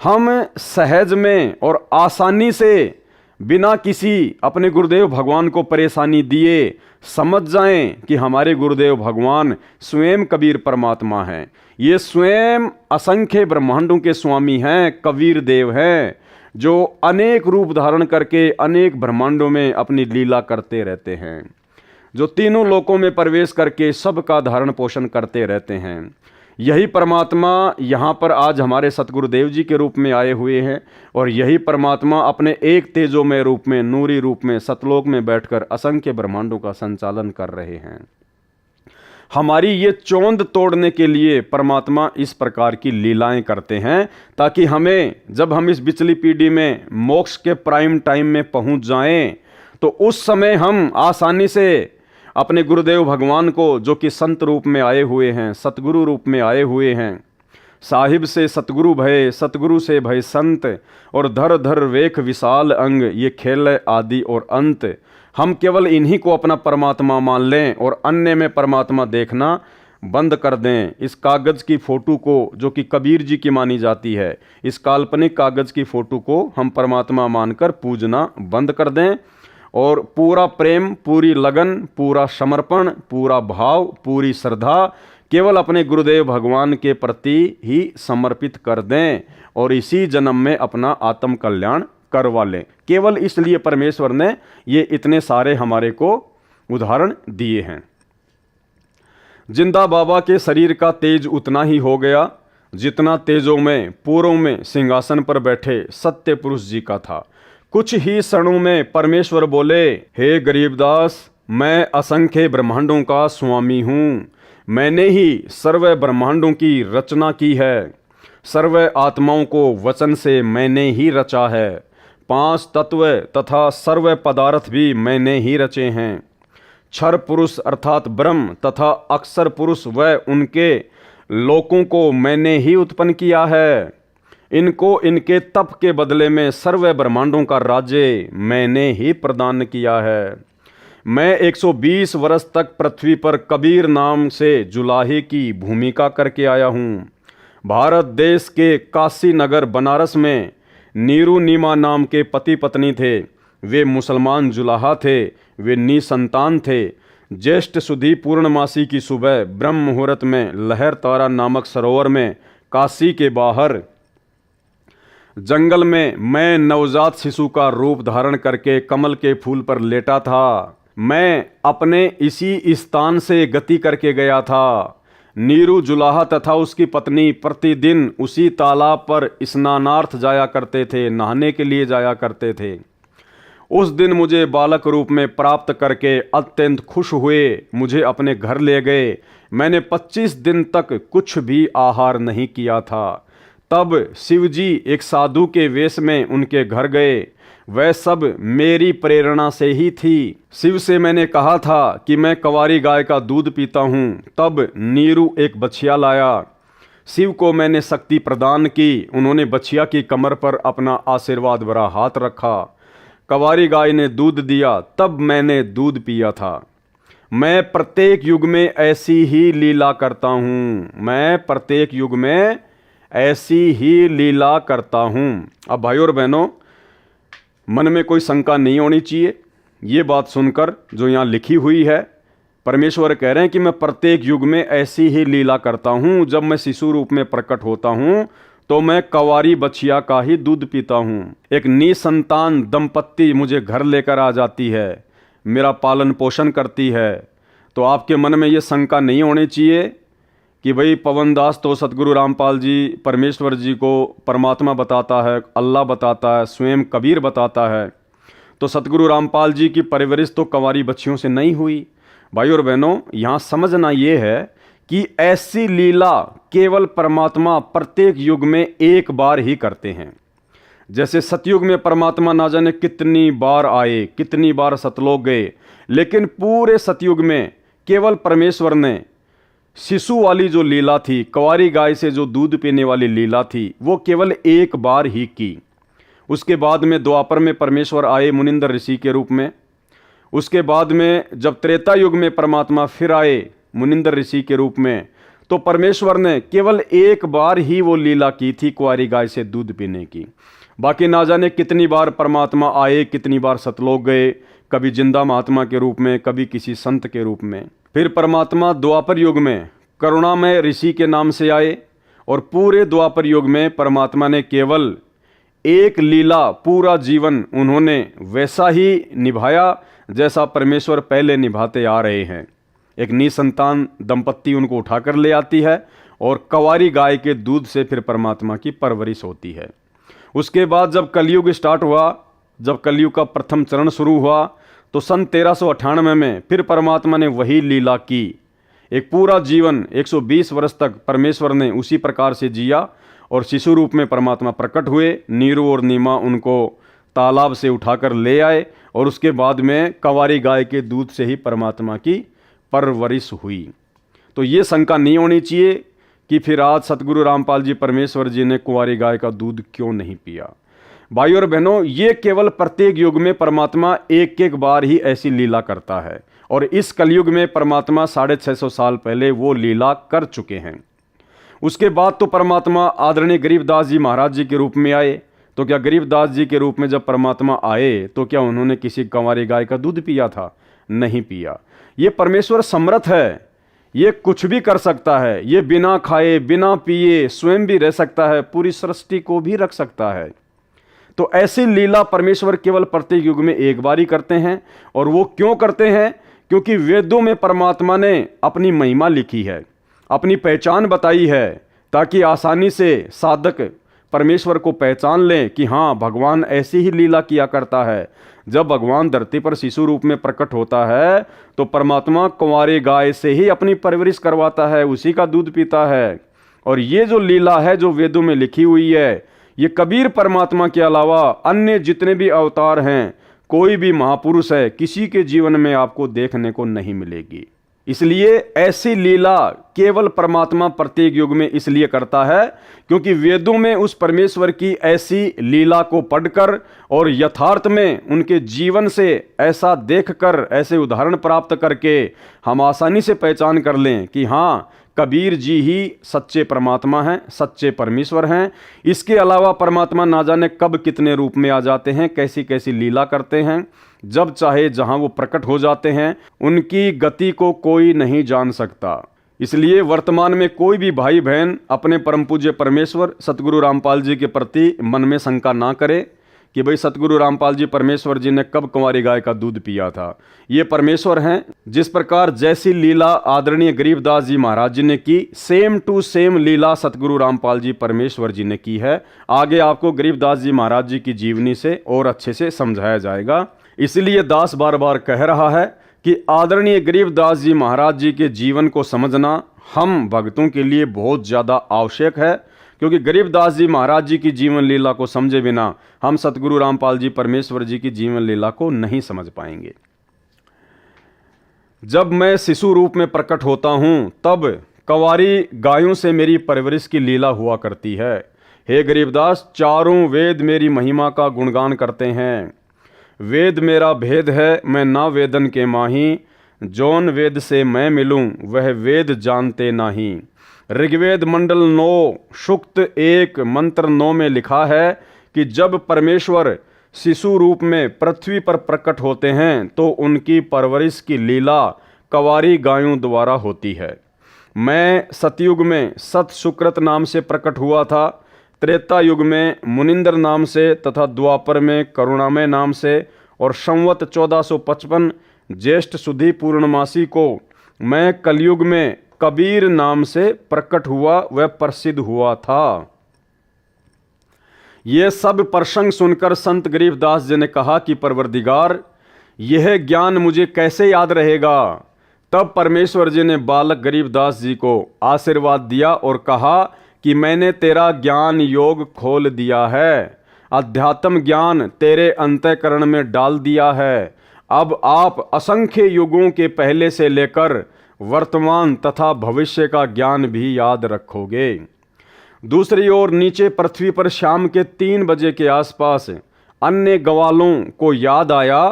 हम सहज में और आसानी से बिना किसी अपने गुरुदेव भगवान को परेशानी दिए समझ जाएं कि हमारे गुरुदेव भगवान स्वयं कबीर परमात्मा हैं। ये स्वयं असंख्य ब्रह्मांडों के स्वामी हैं, कबीर देव हैं, जो अनेक रूप धारण करके अनेक ब्रह्मांडों में अपनी लीला करते रहते हैं, जो तीनों लोकों में प्रवेश करके सबका धारण पोषण करते रहते हैं। यही परमात्मा यहाँ पर आज हमारे सतगुरुदेव जी के रूप में आए हुए हैं और यही परमात्मा अपने एक तेजोमय रूप में, नूरी रूप में, सतलोक में बैठकर असंख्य ब्रह्मांडों का संचालन कर रहे हैं। हमारी ये चौंध तोड़ने के लिए परमात्मा इस प्रकार की लीलाएं करते हैं, ताकि हमें, जब हम इस बिचली पीढ़ी में मोक्ष के प्राइम टाइम में पहुंच जाएं, तो उस समय हम आसानी से अपने गुरुदेव भगवान को, जो कि संत रूप में आए हुए हैं, सतगुरु रूप में आए हुए हैं, साहिब से सतगुरु भय, सतगुरु से भय संत, और धर धर वेख विशाल अंग, ये खेल आदि और अंत। हम केवल इन्हीं को अपना परमात्मा मान लें और अन्य में परमात्मा देखना बंद कर दें। इस कागज़ की फ़ोटो को, जो कि कबीर जी की मानी जाती है, इस काल्पनिक कागज़ की फ़ोटो को हम परमात्मा मानकर पूजना बंद कर दें और पूरा प्रेम, पूरी लगन, पूरा समर्पण, पूरा भाव, पूरी श्रद्धा केवल अपने गुरुदेव भगवान के प्रति ही समर्पित कर दें और इसी जन्म में अपना आत्म कल्याण करवा लें। केवल इसलिए परमेश्वर ने ये इतने सारे हमारे को उदाहरण दिए हैं। जिंदा बाबा के शरीर का तेज उतना ही हो गया जितना तेजों में पूर्व में सिंहासन पर बैठे सत्य पुरुष जी का था। कुछ ही क्षणों में परमेश्वर बोले, हे गरीबदास, मैं असंख्य ब्रह्मांडों का स्वामी हूँ। मैंने ही सर्व ब्रह्मांडों की रचना की है। सर्व आत्माओं को वचन से मैंने ही रचा है। 5 तत्व तथा सर्व पदार्थ भी मैंने ही रचे हैं। क्षर पुरुष अर्थात ब्रह्म तथा अक्षर पुरुष व उनके लोकों को मैंने ही उत्पन्न किया है। इनको इनके तप के बदले में सर्व ब्रह्मांडों का राज्य मैंने ही प्रदान किया है। मैं 120 वर्ष तक पृथ्वी पर कबीर नाम से जुलाहे की भूमिका करके आया हूँ। भारत देश के काशी नगर बनारस में नीरू नीमा नाम के पति पत्नी थे। वे मुसलमान जुलाहा थे। वे निसंतान थे। ज्येष्ठ सुधी पूर्णमासी की सुबह ब्रह्म मुहूर्त में लहर तारा नामक सरोवर में काशी के बाहर जंगल में मैं नवजात शिशु का रूप धारण करके कमल के फूल पर लेटा था। मैं अपने इसी स्थान से गति करके गया था। नीरू जुलाहा तथा उसकी पत्नी प्रतिदिन उसी तालाब पर स्नानार्थ जाया करते थे, नहाने के लिए जाया करते थे। उस दिन मुझे बालक रूप में प्राप्त करके अत्यंत खुश हुए, मुझे अपने घर ले गए। मैंने 25 दिन तक कुछ भी आहार नहीं किया था। तब शिवजी एक साधु के वेश में उनके घर गए। वह सब मेरी प्रेरणा से ही थी। शिव से मैंने कहा था कि मैं कंवारी गाय का दूध पीता हूँ। तब नीरू एक बछिया लाया। शिव को मैंने शक्ति प्रदान की। उन्होंने बछिया की कमर पर अपना आशीर्वाद भरा हाथ रखा। कंवारी गाय ने दूध दिया, तब मैंने दूध पिया था। मैं प्रत्येक युग में ऐसी ही लीला करता हूँ। मैं प्रत्येक युग में ऐसी ही लीला करता हूँ। अब भाइयों और बहनों, मन में कोई शंका नहीं होनी चाहिए। ये बात सुनकर जो यहाँ लिखी हुई है, परमेश्वर कह रहे हैं कि मैं प्रत्येक युग में ऐसी ही लीला करता हूँ। जब मैं शिशु रूप में प्रकट होता हूँ तो मैं कंवारी बछिया का ही दूध पीता हूँ। एक निसंतान दंपत्ति मुझे घर लेकर आ जाती है, मेरा पालन पोषण करती है। तो आपके मन में ये शंका नहीं होनी चाहिए कि भाई पवनदास तो सतगुरु रामपाल जी परमेश्वर जी को परमात्मा बताता है, अल्लाह बताता है, स्वयं कबीर बताता है। तो सतगुरु रामपाल जी की परवरिश तो कंवारी बच्चियों से नहीं हुई। भाइयों और बहनों, यहाँ समझना ये है कि ऐसी लीला केवल परमात्मा प्रत्येक युग में एक बार ही करते हैं। जैसे सतयुग में परमात्मा ना जाने कितनी बार आए, कितनी बार सतलोक गए, लेकिन पूरे सतयुग में केवल परमेश्वर ने शिशु वाली जो लीला थी, कंवारी गाय से जो दूध पीने वाली लीला थी, वो केवल एक बार ही की। उसके बाद में द्वापर में परमेश्वर आए मुनिंदर ऋषि के रूप में। उसके बाद में जब त्रेता युग में परमात्मा फिर आए मुनिंदर ऋषि के रूप में, तो परमेश्वर ने केवल एक बार ही वो लीला की थी कुंवारी गाय से दूध पीने की। बाकी ना जाने कितनी बार परमात्मा आए, कितनी बार सतलोक गए, कभी जिंदा महात्मा के रूप में, कभी किसी संत के रूप में। फिर परमात्मा द्वापर युग में करुणामय ऋषि के नाम से आए और पूरे द्वापर युग में परमात्मा ने केवल एक लीला, पूरा जीवन उन्होंने वैसा ही निभाया जैसा परमेश्वर पहले निभाते आ रहे हैं। एक निसंतान दंपत्ति उनको उठाकर ले आती है और कंवारी गाय के दूध से फिर परमात्मा की परवरिश होती है। उसके बाद जब कलयुग स्टार्ट हुआ, जब कलयुग का प्रथम चरण शुरू हुआ, तो सन 1398 में फिर परमात्मा ने वही लीला की। एक पूरा जीवन 120 वर्ष तक परमेश्वर ने उसी प्रकार से जिया और शिशु रूप में परमात्मा प्रकट हुए। नीरू और नीमा उनको तालाब से उठाकर ले आए और उसके बाद में कंवारी गाय के दूध से ही परमात्मा की परवरिश हुई। तो ये शंका नहीं होनी चाहिए कि फिर आज सतगुरु रामपाल जी परमेश्वर जी ने कुंवारी गाय का दूध क्यों नहीं पिया। भाइयों और बहनों, ये केवल प्रत्येक युग में परमात्मा एक एक बार ही ऐसी लीला करता है और इस कलयुग में परमात्मा 650 साल पहले वो लीला कर चुके हैं। उसके बाद तो परमात्मा आदरणीय गरीबदास जी महाराज जी के रूप में आए। तो क्या गरीबदास जी के रूप में जब परमात्मा आए तो क्या उन्होंने किसी कंवारी गाय का दूध पिया था? नहीं पिया। ये परमेश्वर समर्थ है, ये कुछ भी कर सकता है। ये बिना खाए बिना पिए स्वयं भी रह सकता है, पूरी सृष्टि को भी रख सकता है। तो ऐसी लीला परमेश्वर केवल प्रत्येक युग में एक बार ही करते हैं। और वो क्यों करते हैं? क्योंकि वेदों में परमात्मा ने अपनी महिमा लिखी है, अपनी पहचान बताई है, ताकि आसानी से साधक परमेश्वर को पहचान लें कि हाँ, भगवान ऐसी ही लीला किया करता है। जब भगवान धरती पर शिशु रूप में प्रकट होता है तो परमात्मा कुंवारी गाय से ही अपनी परवरिश करवाता है, उसी का दूध पीता है। और ये जो लीला है जो वेदों में लिखी हुई है, ये कबीर परमात्मा के अलावा अन्य जितने भी अवतार हैं, कोई भी महापुरुष है, किसी के जीवन में आपको देखने को नहीं मिलेगी। इसलिए ऐसी लीला केवल परमात्मा प्रत्येक युग में इसलिए करता है क्योंकि वेदों में उस परमेश्वर की ऐसी लीला को पढ़कर और यथार्थ में उनके जीवन से ऐसा देखकर, ऐसे उदाहरण प्राप्त करके हम आसानी से पहचान कर लें कि हाँ, कबीर जी ही सच्चे परमात्मा हैं, सच्चे परमेश्वर हैं। इसके अलावा परमात्मा ना जाने कब कितने रूप में आ जाते हैं, कैसी कैसी लीला करते हैं। जब चाहे जहां वो प्रकट हो जाते हैं, उनकी गति को कोई नहीं जान सकता। इसलिए वर्तमान में कोई भी भाई बहन अपने परम पूज्य परमेश्वर सतगुरु रामपाल जी के प्रति मन में शंका ना करे कि भाई सतगुरु रामपाल जी परमेश्वर जी ने कब कुंवारी गाय का दूध पिया था। ये परमेश्वर हैं। जिस प्रकार जैसी लीला आदरणीय गरीबदास जी महाराज जी ने की, सेम टू सेम लीला सतगुरु रामपाल जी परमेश्वर जी ने की है। आगे आपको गरीबदास जी महाराज जी की जीवनी से और अच्छे से समझाया जाएगा। इसलिए दास बार बार कह रहा है कि आदरणीय गरीबदास जी महाराज जी के जीवन को समझना हम भक्तों के लिए बहुत ज़्यादा आवश्यक है, क्योंकि गरीबदास जी महाराज जी की जीवन लीला को समझे बिना हम सतगुरु रामपाल जी परमेश्वर जी की जीवन लीला को नहीं समझ पाएंगे। जब मैं शिशु रूप में प्रकट होता हूँ तब कंवारी गायों से मेरी परवरिश की लीला हुआ करती है। हे गरीबदास, चारों वेद मेरी महिमा का गुणगान करते हैं। वेद मेरा भेद है, मैं ना वेदन के माही, जौन वेद से मैं मिलूं वह वेद जानते नहीं। ऋग्वेद मंडल 9 सूक्त 1 मंत्र 9 में लिखा है कि जब परमेश्वर शिशु रूप में पृथ्वी पर प्रकट होते हैं तो उनकी परवरिश की लीला कंवारी गायों द्वारा होती है। मैं सतयुग में सत सुकृत नाम से प्रकट हुआ था, त्रेता युग में मुनिंदर नाम से तथा द्वापर में करुणामय नाम से, और संवत 1455 ज्येष्ठ सुधी पूर्णमासी को मैं कलयुग में कबीर नाम से प्रकट हुआ, वह प्रसिद्ध हुआ था। ये सब प्रसंग सुनकर संत गरीबदास जी ने कहा कि परवरदिगार, यह ज्ञान मुझे कैसे याद रहेगा। तब परमेश्वर जी ने बालक गरीबदास जी को आशीर्वाद दिया और कहा कि मैंने तेरा ज्ञान योग खोल दिया है, अध्यात्म ज्ञान तेरे अंतःकरण में डाल दिया है। अब आप असंख्य युगों के पहले से लेकर वर्तमान तथा भविष्य का ज्ञान भी याद रखोगे। दूसरी ओर नीचे पृथ्वी पर शाम के 3 बजे के आसपास अन्य ग्वालों को याद आया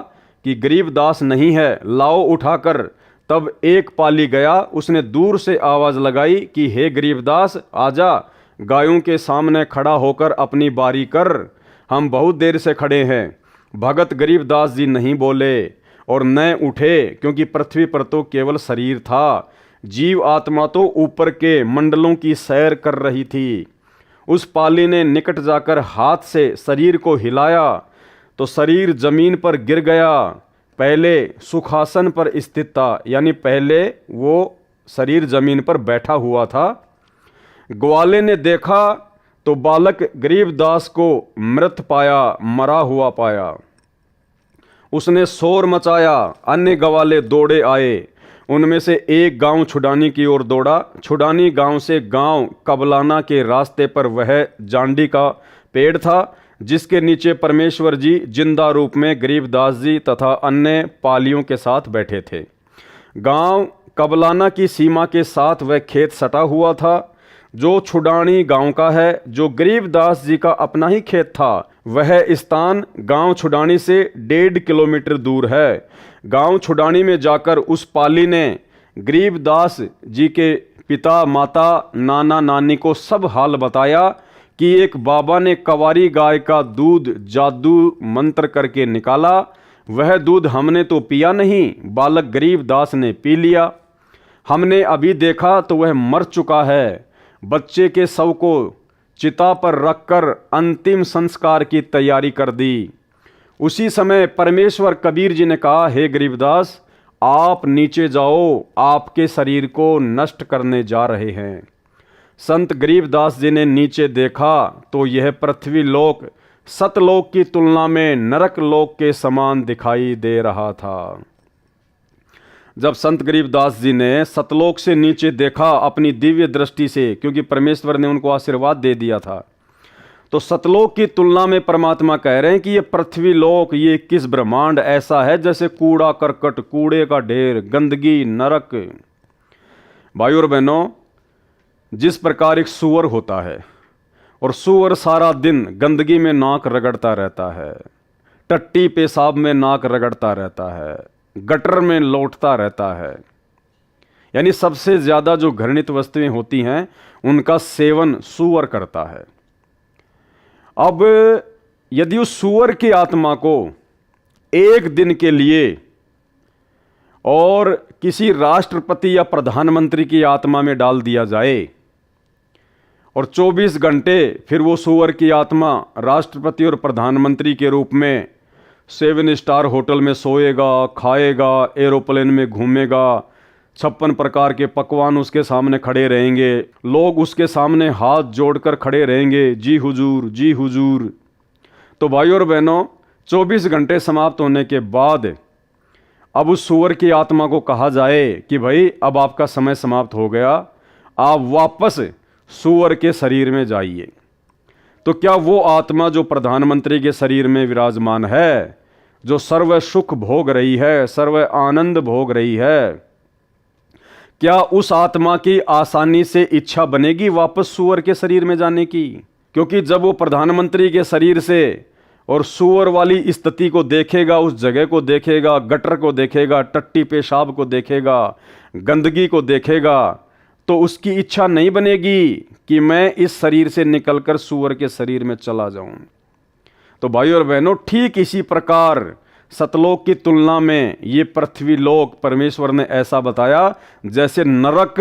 कि गरीबदास नहीं है, लाओ उठाकर। तब एक पाली गया, उसने दूर से आवाज लगाई कि हे गरीबदास आजा, गायों के सामने खड़ा होकर अपनी बारी कर। हम बहुत देर से खड़े हैं। भगत गरीबदास जी नहीं बोले और न उठे, क्योंकि पृथ्वी पर तो केवल शरीर था, जीव आत्मा तो ऊपर के मंडलों की सैर कर रही थी। उस पाली ने निकट जाकर हाथ से शरीर को हिलाया तो शरीर जमीन पर गिर गया। पहले सुखासन पर स्थित था, यानी पहले वो शरीर जमीन पर बैठा हुआ था। ग्वाले ने देखा तो बालक गरीबदास को मृत पाया, मरा हुआ पाया। उसने शोर मचाया, अन्य ग्वाले दौड़े आए। उनमें से एक गांव छुडानी की ओर दौड़ा। छुडानी गांव से गांव कबलाना के रास्ते पर वह जांडी का पेड़ था, जिसके नीचे परमेश्वर जी जिंदा रूप में गरीबदास जी तथा अन्य पालियों के साथ बैठे थे। गांव कबलाना की सीमा के साथ वह खेत सटा हुआ था जो छुडानी गांव का है, जो गरीबदास जी का अपना ही खेत था। वह स्थान गांव छुडानी से 1.5 किलोमीटर दूर है। गांव छुडानी में जाकर उस पाली ने गरीबदास जी के पिता, माता, नाना, नानी को सब हाल बताया कि एक बाबा ने कवारी गाय का दूध जादू मंत्र करके निकाला। वह दूध हमने तो पिया नहीं, बालक गरीबदास ने पी लिया। हमने अभी देखा तो वह मर चुका है। बच्चे के शव को चिता पर रखकर अंतिम संस्कार की तैयारी कर दी। उसी समय परमेश्वर कबीर जी ने कहा, हे गरीबदास, आप नीचे जाओ, आपके शरीर को नष्ट करने जा रहे हैं। संत गरीबदास जी ने नीचे देखा तो यह पृथ्वी लोक सतलोक की तुलना में नरक लोक के समान दिखाई दे रहा था। जब संत गरीबदास जी ने सतलोक से नीचे देखा अपनी दिव्य दृष्टि से, क्योंकि परमेश्वर ने उनको आशीर्वाद दे दिया था, तो सतलोक की तुलना में परमात्मा कह रहे हैं कि ये पृथ्वी लोक, ये 21 ब्रह्मांड ऐसा है जैसे कूड़ा करकट, कूड़े का ढेर, गंदगी, नरक। भाइयों और बहनों, जिस प्रकार एक सूअर होता है और सूअर सारा दिन गंदगी में नाक रगड़ता रहता है, टट्टी पेशाब में नाक रगड़ता रहता है, गटर में लौटता रहता है, यानी सबसे ज़्यादा जो घृणित वस्तुएं होती हैं उनका सेवन सूअर करता है। अब यदि उस सूअर की आत्मा को एक दिन के लिए और किसी राष्ट्रपति या प्रधानमंत्री की आत्मा में डाल दिया जाए और 24 घंटे फिर वो सूअर की आत्मा राष्ट्रपति और प्रधानमंत्री के रूप में 7 स्टार होटल में सोएगा, खाएगा, एरोप्लेन में घूमेगा, 56 प्रकार के पकवान उसके सामने खड़े रहेंगे, लोग उसके सामने हाथ जोड़कर खड़े रहेंगे, जी हुजूर, जी हुजूर। तो भाइयों और बहनों, 24 घंटे समाप्त होने के बाद अब उस सूअर की आत्मा को कहा जाए कि भाई अब आपका समय समाप्त हो गया, आप वापस सूअर के शरीर में जाइए। तो क्या वो आत्मा जो प्रधानमंत्री के शरीर में विराजमान है, जो सर्व सुख भोग रही है, सर्व आनंद भोग रही है, क्या उस आत्मा की आसानी से इच्छा बनेगी वापस सूअर के शरीर में जाने की? क्योंकि जब वो प्रधानमंत्री के शरीर से और सूअर वाली स्थिति को देखेगा, उस जगह को देखेगा, गटर को देखेगा, टट्टी पेशाब को देखेगा, गंदगी को देखेगा, तो उसकी इच्छा नहीं बनेगी कि मैं इस शरीर से निकलकर सूअर के शरीर में चला जाऊं। तो भाइयों और बहनों, ठीक इसी प्रकार सतलोक की तुलना में ये पृथ्वी लोक परमेश्वर ने ऐसा बताया जैसे नरक,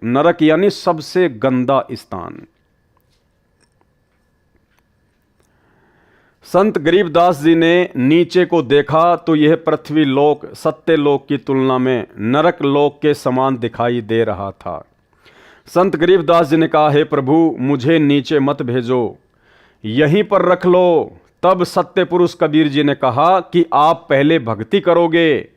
नरक यानी सबसे गंदा स्थान। संत गरीबदास जी ने नीचे को देखा तो यह पृथ्वी लोक सत्य लोक की तुलना में नरक लोक के समान दिखाई दे रहा था। संत गरीबदास जी ने कहा, हे प्रभु, मुझे नीचे मत भेजो, यहीं पर रख लो। तब सत्य पुरुष कबीर जी ने कहा कि आप पहले भक्ति करोगे,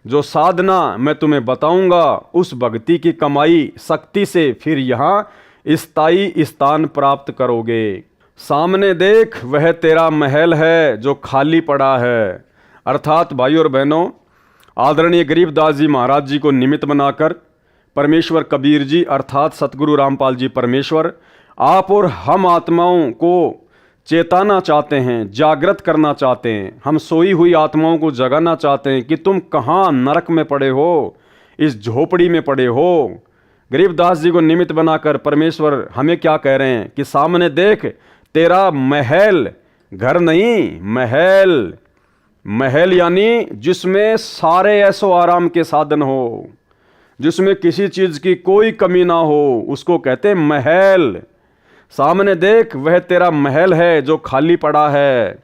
जो साधना मैं तुम्हें बताऊंगा, उस भक्ति की कमाई शक्ति से फिर यहाँ स्थायी स्थान प्राप्त करोगे। सामने देख, वह तेरा महल है जो खाली पड़ा है। अर्थात भाइयों और बहनों, आदरणीय गरीबदास जी महाराज जी को निमित्त बनाकर परमेश्वर कबीर जी अर्थात सतगुरु रामपाल जी परमेश्वर आप और हम आत्माओं को चेताना चाहते हैं, जागृत करना चाहते हैं। हम सोई हुई आत्माओं को जगाना चाहते हैं कि तुम कहाँ नरक में पड़े हो, इस झोपड़ी में पड़े हो। गरीबदास जी को निमित्त बनाकर परमेश्वर हमें क्या कह रहे हैं कि सामने देख, तेरा महल घर नहीं, महल। महल यानी जिसमें सारे ऐसो आराम के साधन हो, जिसमें किसी चीज की कोई कमी ना हो, उसको कहते हैं महल। सामने देख, वह तेरा महल है जो खाली पड़ा है।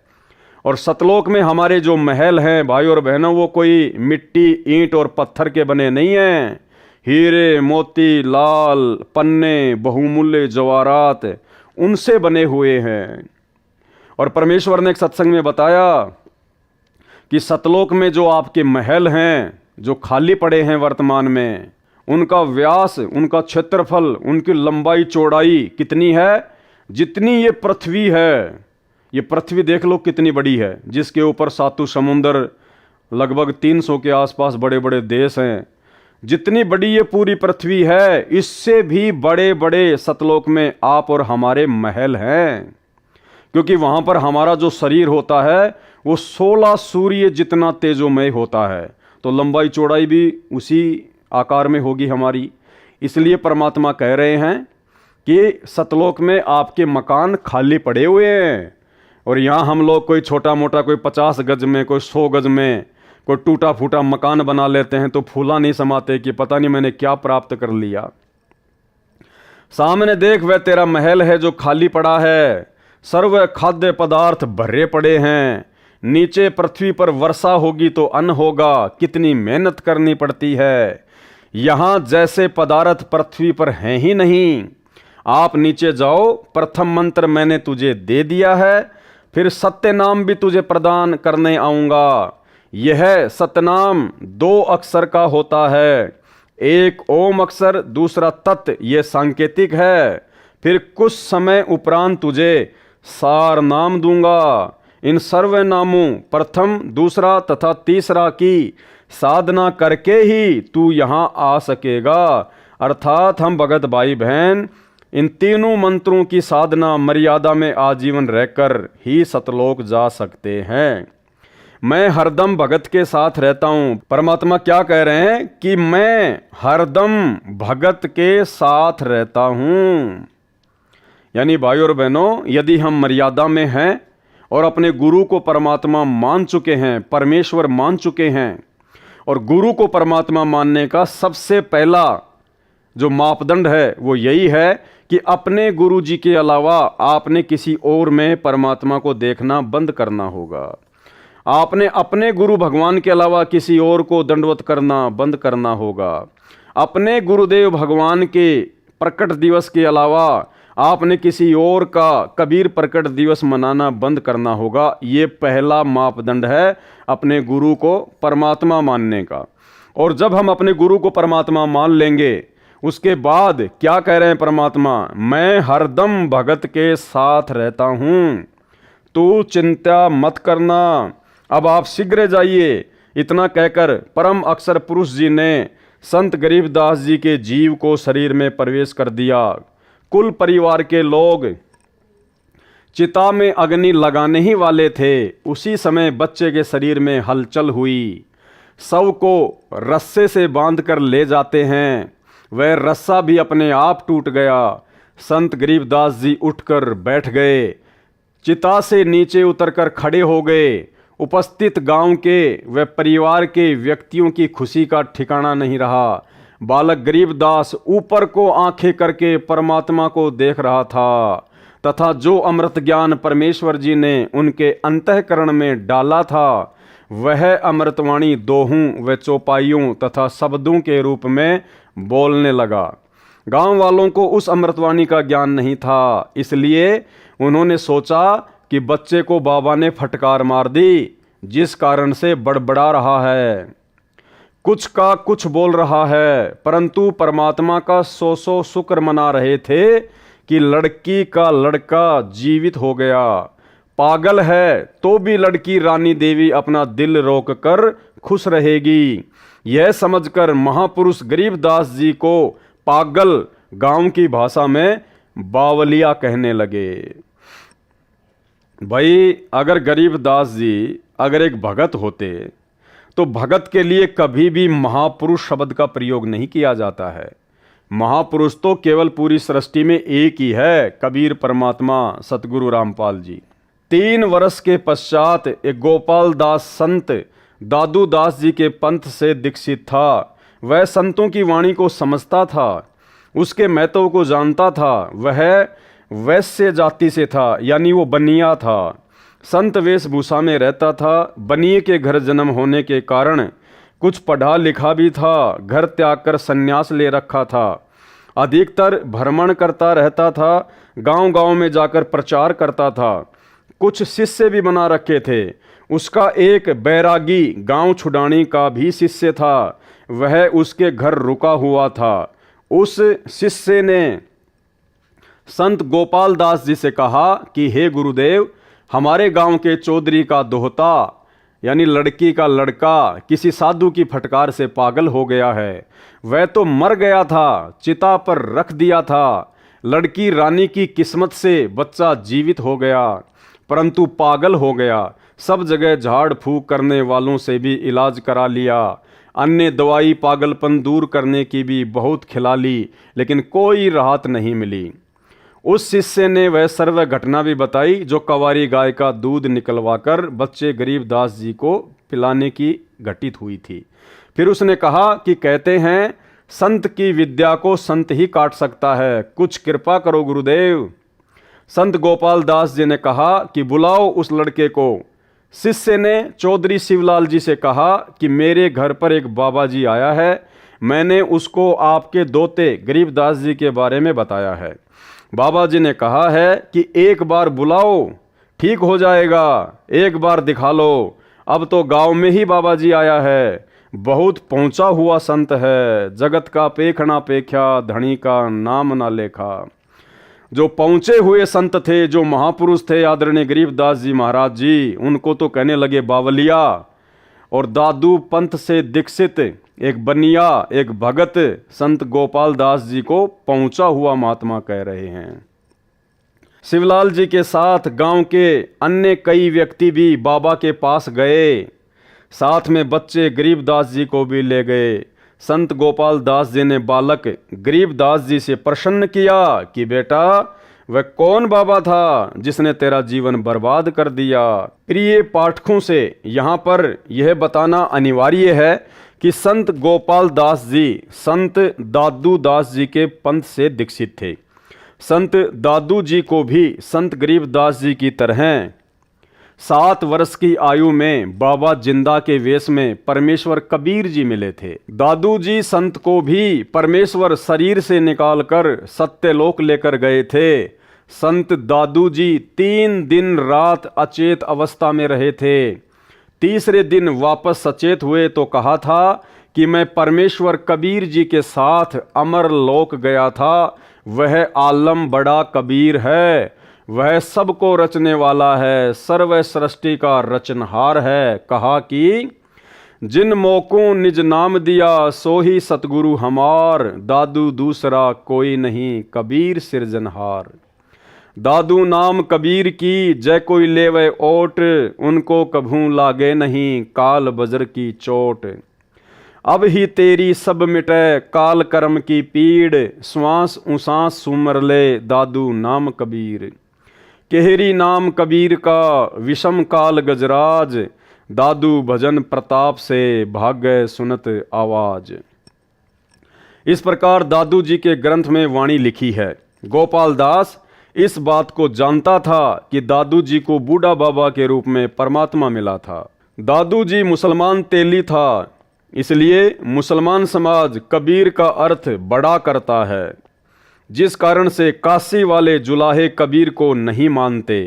और सतलोक में हमारे जो महल हैं भाई और बहनों, वो कोई मिट्टी, ईंट और पत्थर के बने नहीं हैं। हीरे, मोती, लाल, पन्ने, बहुमूल्य जवाहरात, उनसे बने हुए हैं। और परमेश्वर ने एक सत्संग में बताया कि सतलोक में जो आपके महल हैं, जो खाली पड़े हैं वर्तमान में, उनका व्यास, उनका क्षेत्रफल, उनकी लंबाई चौड़ाई कितनी है? जितनी ये पृथ्वी है। ये पृथ्वी देख लो कितनी बड़ी है, जिसके ऊपर 7 समुंदर, लगभग 300 के आसपास बड़े बड़े देश हैं। जितनी बड़ी ये पूरी पृथ्वी है, इससे भी बड़े बड़े सतलोक में आप और हमारे महल हैं। क्योंकि वहाँ पर हमारा जो शरीर होता है वो 16 सूर्य जितना तेजोमय होता है, तो लंबाई चौड़ाई भी उसी आकार में होगी हमारी। इसलिए परमात्मा कह रहे हैं कि सतलोक में आपके मकान खाली पड़े हुए हैं। और यहाँ हम लोग कोई छोटा मोटा, कोई 50 गज में, कोई 100 गज में, कोई टूटा फूटा मकान बना लेते हैं, तो फूला नहीं समाते कि पता नहीं मैंने क्या प्राप्त कर लिया। सामने देख, वह तेरा महल है जो खाली पड़ा है। सर्व खाद्य पदार्थ भरे पड़े हैं। नीचे पृथ्वी पर वर्षा होगी तो अन्न होगा। कितनी मेहनत करनी पड़ती है। यहाँ जैसे पदार्थ पृथ्वी पर हैं ही नहीं। आप नीचे जाओ, प्रथम मंत्र मैंने तुझे दे दिया है, फिर सत्य नाम भी तुझे प्रदान करने आऊँगा। यह सतनाम 2 अक्षर का होता है, एक ओम अक्षर, दूसरा तत्, ये सांकेतिक है। फिर कुछ समय उपरांत तुझे सार नाम दूंगा। इन सर्व नामों प्रथम, दूसरा तथा तीसरा की साधना करके ही तू यहाँ आ सकेगा। अर्थात हम भगत भाई बहन इन तीनों मंत्रों की साधना मर्यादा में आजीवन रहकर ही सतलोक जा सकते हैं। मैं हरदम भगत के साथ रहता हूँ। परमात्मा क्या कह रहे हैं कि मैं हरदम भगत के साथ रहता हूँ। यानी भाई और बहनों, यदि हम मर्यादा में हैं और अपने गुरु को परमात्मा मान चुके हैं, परमेश्वर मान चुके हैं, और गुरु को परमात्मा मानने का सबसे पहला जो मापदंड है वो यही है कि अपने गुरु जी के अलावा आपने किसी और में परमात्मा को देखना बंद करना होगा। आपने अपने गुरु भगवान के अलावा किसी और को दंडवत करना बंद करना होगा। अपने गुरुदेव भगवान के प्रकट दिवस के अलावा आपने किसी और का कबीर प्रकट दिवस मनाना बंद करना होगा। ये पहला मापदंड है अपने गुरु को परमात्मा मानने का। और जब हम अपने गुरु को परमात्मा मान लेंगे, उसके बाद क्या कह रहे हैं परमात्मा? मैं हरदम भगत के साथ रहता हूँ, तू चिंता मत करना, अब आप शीघ्र जाइए। इतना कहकर परम अक्षर पुरुष जी ने संत गरीबदास जी के जीव को शरीर में प्रवेश कर दिया। कुल परिवार के लोग चिता में अग्नि लगाने ही वाले थे। उसी समय बच्चे के शरीर में हलचल हुई। शव को रस्से से बांधकर ले जाते हैं, वह रस्सा भी अपने आप टूट गया। संत गरीबदास जी उठकर बैठ गए, चिता से नीचे उतरकर खड़े हो गए। उपस्थित गांव के व परिवार के व्यक्तियों की खुशी का ठिकाना नहीं रहा। बालक गरीबदास ऊपर को आंखें करके परमात्मा को देख रहा था, तथा जो अमृत ज्ञान परमेश्वर जी ने उनके अंतःकरण में डाला था, वह अमृतवाणी दोहों व चौपाइयों तथा शब्दों के रूप में बोलने लगा। गांव वालों को उस अमृतवाणी का ज्ञान नहीं था, इसलिए उन्होंने सोचा कि बच्चे को बाबा ने फटकार मार दी, जिस कारण से बड़बड़ा रहा है, कुछ का कुछ बोल रहा है। परंतु परमात्मा का सौ शुक्र मना रहे थे कि लड़की का लड़का जीवित हो गया। पागल है तो भी लड़की रानी देवी अपना दिल रोक कर खुश रहेगी। यह समझकर महापुरुष गरीबदास जी को पागल गांव की भाषा में बावलिया कहने लगे। भाई, अगर गरीबदास जी अगर एक भगत होते तो भगत के लिए कभी भी महापुरुष शब्द का प्रयोग नहीं किया जाता है। महापुरुष तो केवल पूरी सृष्टि में एक ही है, कबीर परमात्मा सतगुरु रामपाल जी। 3 वर्ष के पश्चात एक गोपाल दास संत दादू दास जी के पंथ से दीक्षित था। वह संतों की वाणी को समझता था, उसके महत्व को जानता था। वह वैश्य जाति से था, यानी वो बनिया था। संत वेशभूषा में रहता था। बनिए के घर जन्म होने के कारण कुछ पढ़ा लिखा भी था। घर त्याग कर संन्यास ले रखा था। अधिकतर भ्रमण करता रहता था, गांव-गांव में जाकर प्रचार करता था। कुछ शिष्य भी बना रखे थे। उसका एक बैरागी गांव छुड़ानी का भी शिष्य था, वह उसके घर रुका हुआ था। उस शिष्य ने संत गोपाल दास जी से कहा कि हे गुरुदेव, हमारे गांव के चौधरी का दोहता यानी लड़की का लड़का किसी साधु की फटकार से पागल हो गया है। वह तो मर गया था, चिता पर रख दिया था। लड़की रानी की किस्मत से बच्चा जीवित हो गया, परंतु पागल हो गया। सब जगह झाड़ फूक करने वालों से भी इलाज करा लिया। अन्य दवाई पागलपन दूर करने की भी बहुत खिला ली, लेकिन कोई राहत नहीं मिली। उस शिष्य ने वह सर्व घटना भी बताई जो कवारी गाय का दूध निकलवाकर बच्चे गरीब दास जी को पिलाने की घटित हुई थी। फिर उसने कहा कि कहते हैं संत की विद्या को संत ही काट सकता है, कुछ कृपा करो गुरुदेव। संत गोपाल दास जी ने कहा कि बुलाओ उस लड़के को। शिष्य ने चौधरी शिवलाल जी से कहा कि मेरे घर पर एक बाबा जी आया है, मैंने उसको आपके दोते गरीबदास जी के बारे में बताया है। बाबा जी ने कहा है कि एक बार बुलाओ, ठीक हो जाएगा, एक बार दिखा लो। अब तो गांव में ही बाबा जी आया है, बहुत पहुंचा हुआ संत है, जगत का पेखना पेख्या, धनी का नाम ना लेखा। जो पहुंचे हुए संत थे, जो महापुरुष थे आदरणीय गरीबदास जी महाराज जी, उनको तो कहने लगे बावलिया। और दादू पंथ से दीक्षित एक बनिया, एक भगत संत गोपाल दास जी को पहुंचा हुआ महात्मा कह रहे हैं। शिवलाल जी के साथ गांव के अन्य कई व्यक्ति भी बाबा के पास गए, साथ में बच्चे गरीबदास जी को भी ले गए। संत गोपाल दास जी ने बालक गरीबदास जी से प्रश्न किया कि बेटा, वह कौन बाबा था जिसने तेरा जीवन बर्बाद कर दिया। प्रिय पाठकों से यहाँ पर यह बताना अनिवार्य है कि संत गोपाल दास जी संत दादू दास जी के पंथ से दीक्षित थे। संत दादू जी को भी संत गरीबदास जी की तरह 7 वर्ष की आयु में बाबा जिंदा के वेश में परमेश्वर कबीर जी मिले थे। दादू जी संत को भी परमेश्वर शरीर से निकालकर सत्यलोक लेकर गए थे। संत दादू जी 3 दिन रात अचेत अवस्था में रहे थे। तीसरे दिन वापस सचेत हुए तो कहा था कि मैं परमेश्वर कबीर जी के साथ अमर लोक गया था। वह आलम बड़ा कबीर है, वह सबको रचने वाला है, सर्व सृष्टि का रचनहार है। कहा कि जिन मोकों निज नाम दिया, सो ही सतगुरु हमार, दादू दूसरा कोई नहीं, कबीर सिरजनहार। दादू नाम कबीर की, जय कोई लेवे ओट, उनको कभू लागे नहीं, काल बजर की चोट। अब ही तेरी सब मिटे, काल कर्म की पीड़, श्वास उसास सुमर ले, दादू नाम कबीर। केहरी नाम कबीर का, विषम काल गजराज, दादू भजन प्रताप से, भाग गए सुनत आवाज। इस प्रकार दादू जी के ग्रंथ में वाणी लिखी है। गोपाल दास इस बात को जानता था कि दादू जी को बूढ़ा बाबा के रूप में परमात्मा मिला था। दादू जी मुसलमान तेली था, इसलिए मुसलमान समाज कबीर का अर्थ बड़ा करता है, जिस कारण से काशी वाले जुलाहे कबीर को नहीं मानते।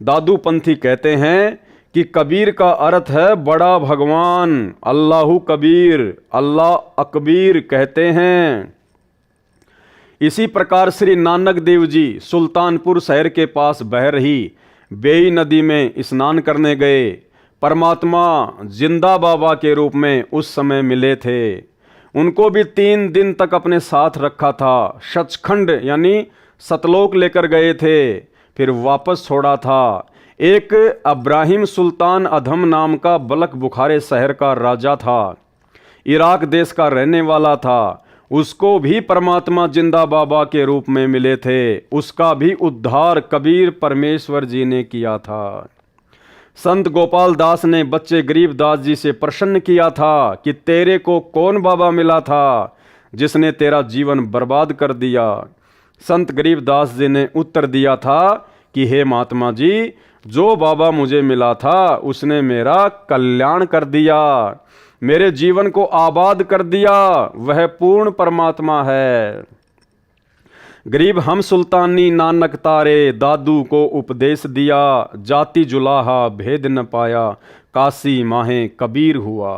दादू पंथी कहते हैं कि कबीर का अर्थ है बड़ा भगवान, अल्लाहु कबीर, अल्लाह अकबीर कहते हैं। इसी प्रकार श्री नानक देव जी सुल्तानपुर शहर के पास बह रही बेई नदी में स्नान करने गए। परमात्मा जिंदा बाबा के रूप में उस समय मिले थे। उनको भी 3 दिन तक अपने साथ रखा था। सचखंड यानी सतलोक लेकर गए थे, फिर वापस छोड़ा था। एक अब्राहिम सुल्तान अधम नाम का बलक बुखारे शहर का राजा था, इराक देश का रहने वाला था। उसको भी परमात्मा जिंदा बाबा के रूप में मिले थे, उसका भी उद्धार कबीर परमेश्वर जी ने किया था। संत गोपाल दास ने बच्चे गरीबदास जी से प्रश्न किया था कि तेरे को कौन बाबा मिला था जिसने तेरा जीवन बर्बाद कर दिया। संत गरीबदास जी ने उत्तर दिया था कि हे महात्मा जी, जो बाबा मुझे मिला था उसने मेरा कल्याण कर दिया, मेरे जीवन को आबाद कर दिया, वह पूर्ण परमात्मा है। गरीब हम सुल्तानी नानक तारे, दादू को उपदेश दिया, जाति जुलाहा भेद न पाया, काशी माहे कबीर हुआ।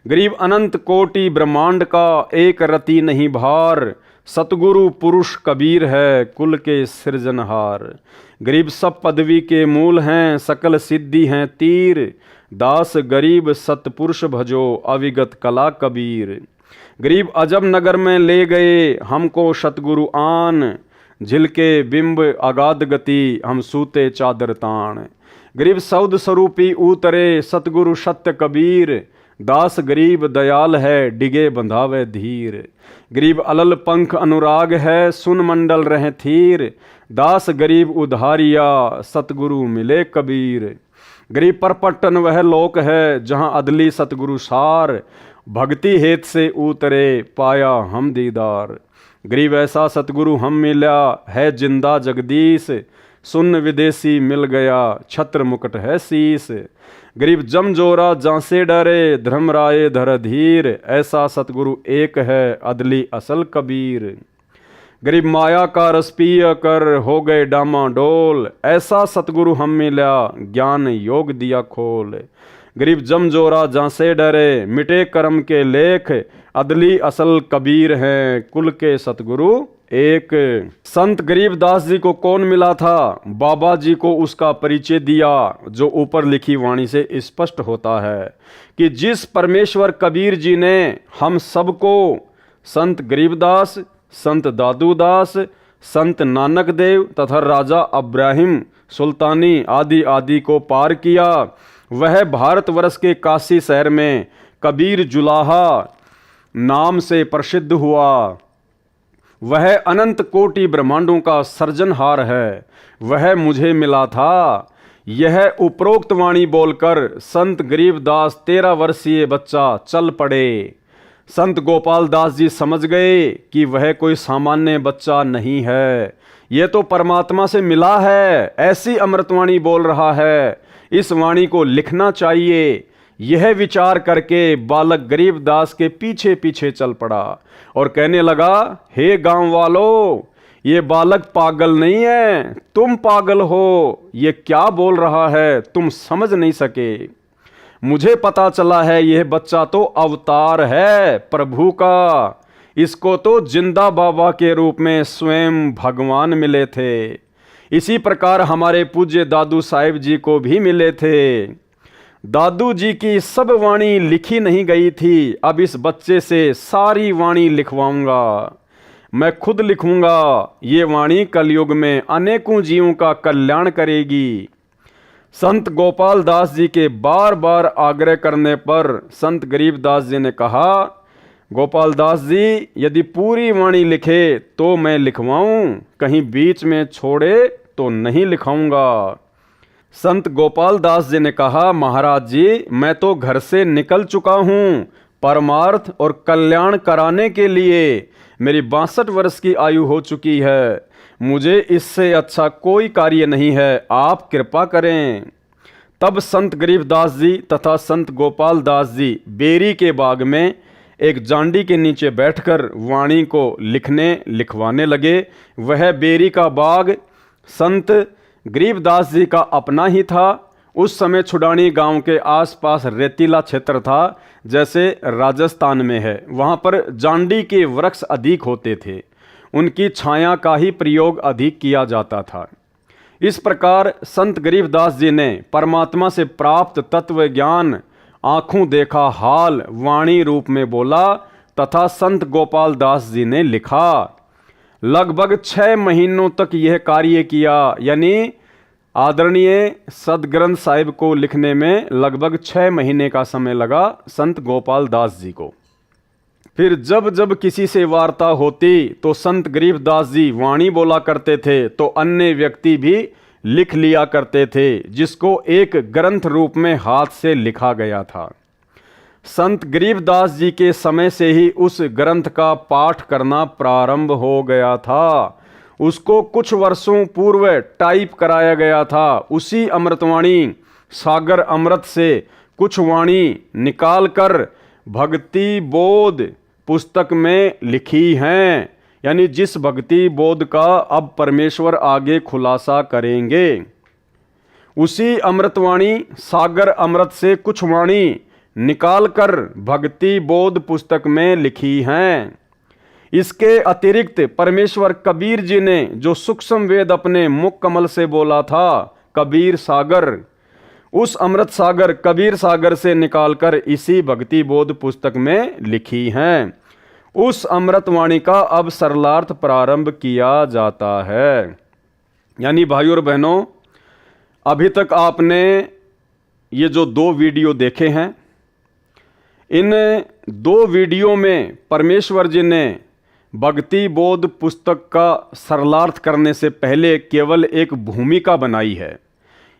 गरीब अनंत कोटि ब्रह्मांड का एक रति नहीं भार, सतगुरु पुरुष कबीर है कुल के सृजनहार। गरीब सब पदवी के मूल हैं, सकल सिद्धि हैं तीर, दास गरीब सतपुरुष भजो अविगत कला कबीर। गरीब अजब नगर में ले गए हमको सतगुरु आन, झिलके बिंब अगाध गति हम सूते चादर तान। गरीब सौद स्वरूपी उतरे सतगुरु सत्य कबीर, दास गरीब दयाल है डिगे बंधावे धीर। गरीब अलल पंख अनुराग है सुन मंडल रहे थीर, दास गरीब उधारिया सतगुरु मिले कबीर। गरीब परपटन वह लोक है जहाँ अदली सतगुरु सार, भक्ति हेत से उतरे पाया हम दीदार। गरीब ऐसा सतगुरु हम मिला है जिंदा जगदीश, सुन विदेशी मिल गया छत्र मुकुट है शीस। गरीब जमजोरा जांसे डरे धर्मराय धर धीर, ऐसा सतगुरु एक है अदली असल कबीर। गरीब माया का रस पिय कर हो गए डामाडोल, ऐसा सतगुरु हम मिला ज्ञान योग दिया खोल। गरीब जमजोरा जांसे डरे मिटे कर्म के लेख, अदली असल कबीर हैं कुल के सतगुरु एक। संत गरीबदास जी को कौन मिला था? बाबा जी को उसका परिचय दिया, जो ऊपर लिखी वाणी से स्पष्ट होता है कि जिस परमेश्वर कबीर जी ने हम सबको संत गरीबदास, संत दादूदास, संत नानक देव तथा राजा अब्राहिम सुल्तानी आदि आदि को पार किया, वह भारतवर्ष के काशी शहर में कबीर जुलाहा नाम से प्रसिद्ध हुआ। वह अनंत कोटि ब्रह्मांडों का सृजनहार है, वह मुझे मिला था। यह उपरोक्त वाणी बोलकर संत गरीबदास 13 वर्षीय बच्चा चल पड़े। संत गोपाल दास जी समझ गए कि वह कोई सामान्य बच्चा नहीं है, यह तो परमात्मा से मिला है, ऐसी अमृतवाणी बोल रहा है, इस वाणी को लिखना चाहिए। यह विचार करके बालक गरीबदास के पीछे पीछे चल पड़ा और कहने लगा, हे गांव वालों, ये बालक पागल नहीं है, तुम पागल हो। ये क्या बोल रहा है, तुम समझ नहीं सके। मुझे पता चला है यह बच्चा तो अवतार है प्रभु का, इसको तो जिंदा बाबा के रूप में स्वयं भगवान मिले थे। इसी प्रकार हमारे पूज्य दादू साहिब जी को भी मिले थे। दादू जी की सब वाणी लिखी नहीं गई थी, अब इस बच्चे से सारी वाणी लिखवाऊंगा, मैं खुद लिखूंगा। ये वाणी कलयुग में अनेकों जीवों का कल्याण करेगी। संत गोपाल दास जी के बार बार आग्रह करने पर संत गरीबदास जी ने कहा, गोपाल दास जी यदि पूरी वाणी लिखे तो मैं लिखवाऊं, कहीं बीच में छोड़े तो नहीं लिखाऊंगा। संत गोपाल दास जी ने कहा, महाराज जी मैं तो घर से निकल चुका हूँ परमार्थ और कल्याण कराने के लिए। मेरी 62 वर्ष की आयु हो चुकी है, मुझे इससे अच्छा कोई कार्य नहीं है, आप कृपा करें। तब संत गरीबदास जी तथा संत गोपाल दास जी बेरी के बाग में एक जांडी के नीचे बैठकर वाणी को लिखवाने लगे। वह बेरी का बाग संत गरीबदास जी का अपना ही था। उस समय छुडानी गांव के आसपास रेतीला क्षेत्र था, जैसे राजस्थान में है। वहां पर जांडी के वृक्ष अधिक होते थे, उनकी छाया का ही प्रयोग अधिक किया जाता था। इस प्रकार संत गरीबदास जी ने परमात्मा से प्राप्त तत्व ज्ञान आंखों देखा हाल वाणी रूप में बोला तथा संत गोपाल दास जी ने लिखा। लगभग 6 महीनों तक यह कार्य किया, यानी आदरणीय सदग्रंथ साहिब को लिखने में लगभग 6 महीने का समय लगा संत गोपाल दास जी को। फिर जब जब किसी से वार्ता होती तो संत गरीबदास जी वाणी बोला करते थे, तो अन्य व्यक्ति भी लिख लिया करते थे, जिसको एक ग्रंथ रूप में हाथ से लिखा गया था। संत गरीबदास जी के समय से ही उस ग्रंथ का पाठ करना प्रारंभ हो गया था। उसको कुछ वर्षों पूर्व टाइप कराया गया था। उसी अमृतवाणी सागर अमृत से कुछ वाणी निकालकर भक्ति बोध पुस्तक में लिखी हैं। यानी जिस भक्ति बोध का अब परमेश्वर आगे खुलासा करेंगे, उसी अमृतवाणी सागर अमृत से कुछ वाणी निकालकर भक्ति बोध पुस्तक में लिखी हैं। इसके अतिरिक्त परमेश्वर कबीर जी ने जो सूक्ष्म वेद अपने मुख कमल से बोला था, कबीर सागर, उस अमृत सागर कबीर सागर से निकालकर इसी भक्ति बोध पुस्तक में लिखी हैं। उस अमृतवाणी का अब सरलार्थ प्रारंभ किया जाता है। यानी भाइयों और बहनों, अभी तक आपने ये जो 2 वीडियो देखे हैं, इन 2 वीडियो में परमेश्वर जी ने भक्ति बोध पुस्तक का सरलार्थ करने से पहले केवल एक भूमिका बनाई है।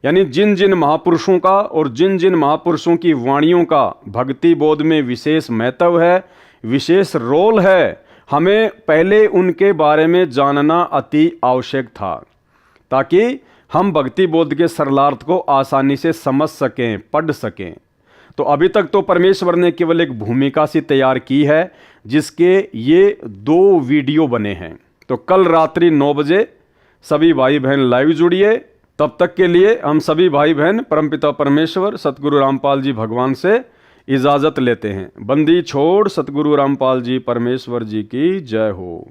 यानी जिन जिन महापुरुषों का और जिन जिन महापुरुषों की वाणियों का भक्ति बोध में विशेष महत्व है, विशेष रोल है, हमें पहले उनके बारे में जानना अति आवश्यक था, ताकि हम भक्ति बोध के सरलार्थ को आसानी से समझ सकें, पढ़ सकें। तो अभी तक तो परमेश्वर ने केवल एक भूमिका सी तैयार की है, जिसके ये 2 वीडियो बने हैं। तो कल रात्रि 9 बजे सभी भाई बहन लाइव जुड़िए। तब तक के लिए हम सभी भाई बहन परमपिता परमेश्वर सतगुरु रामपाल जी भगवान से इजाज़त लेते हैं। बंदी छोड़ सतगुरु रामपाल जी परमेश्वर जी की जय हो।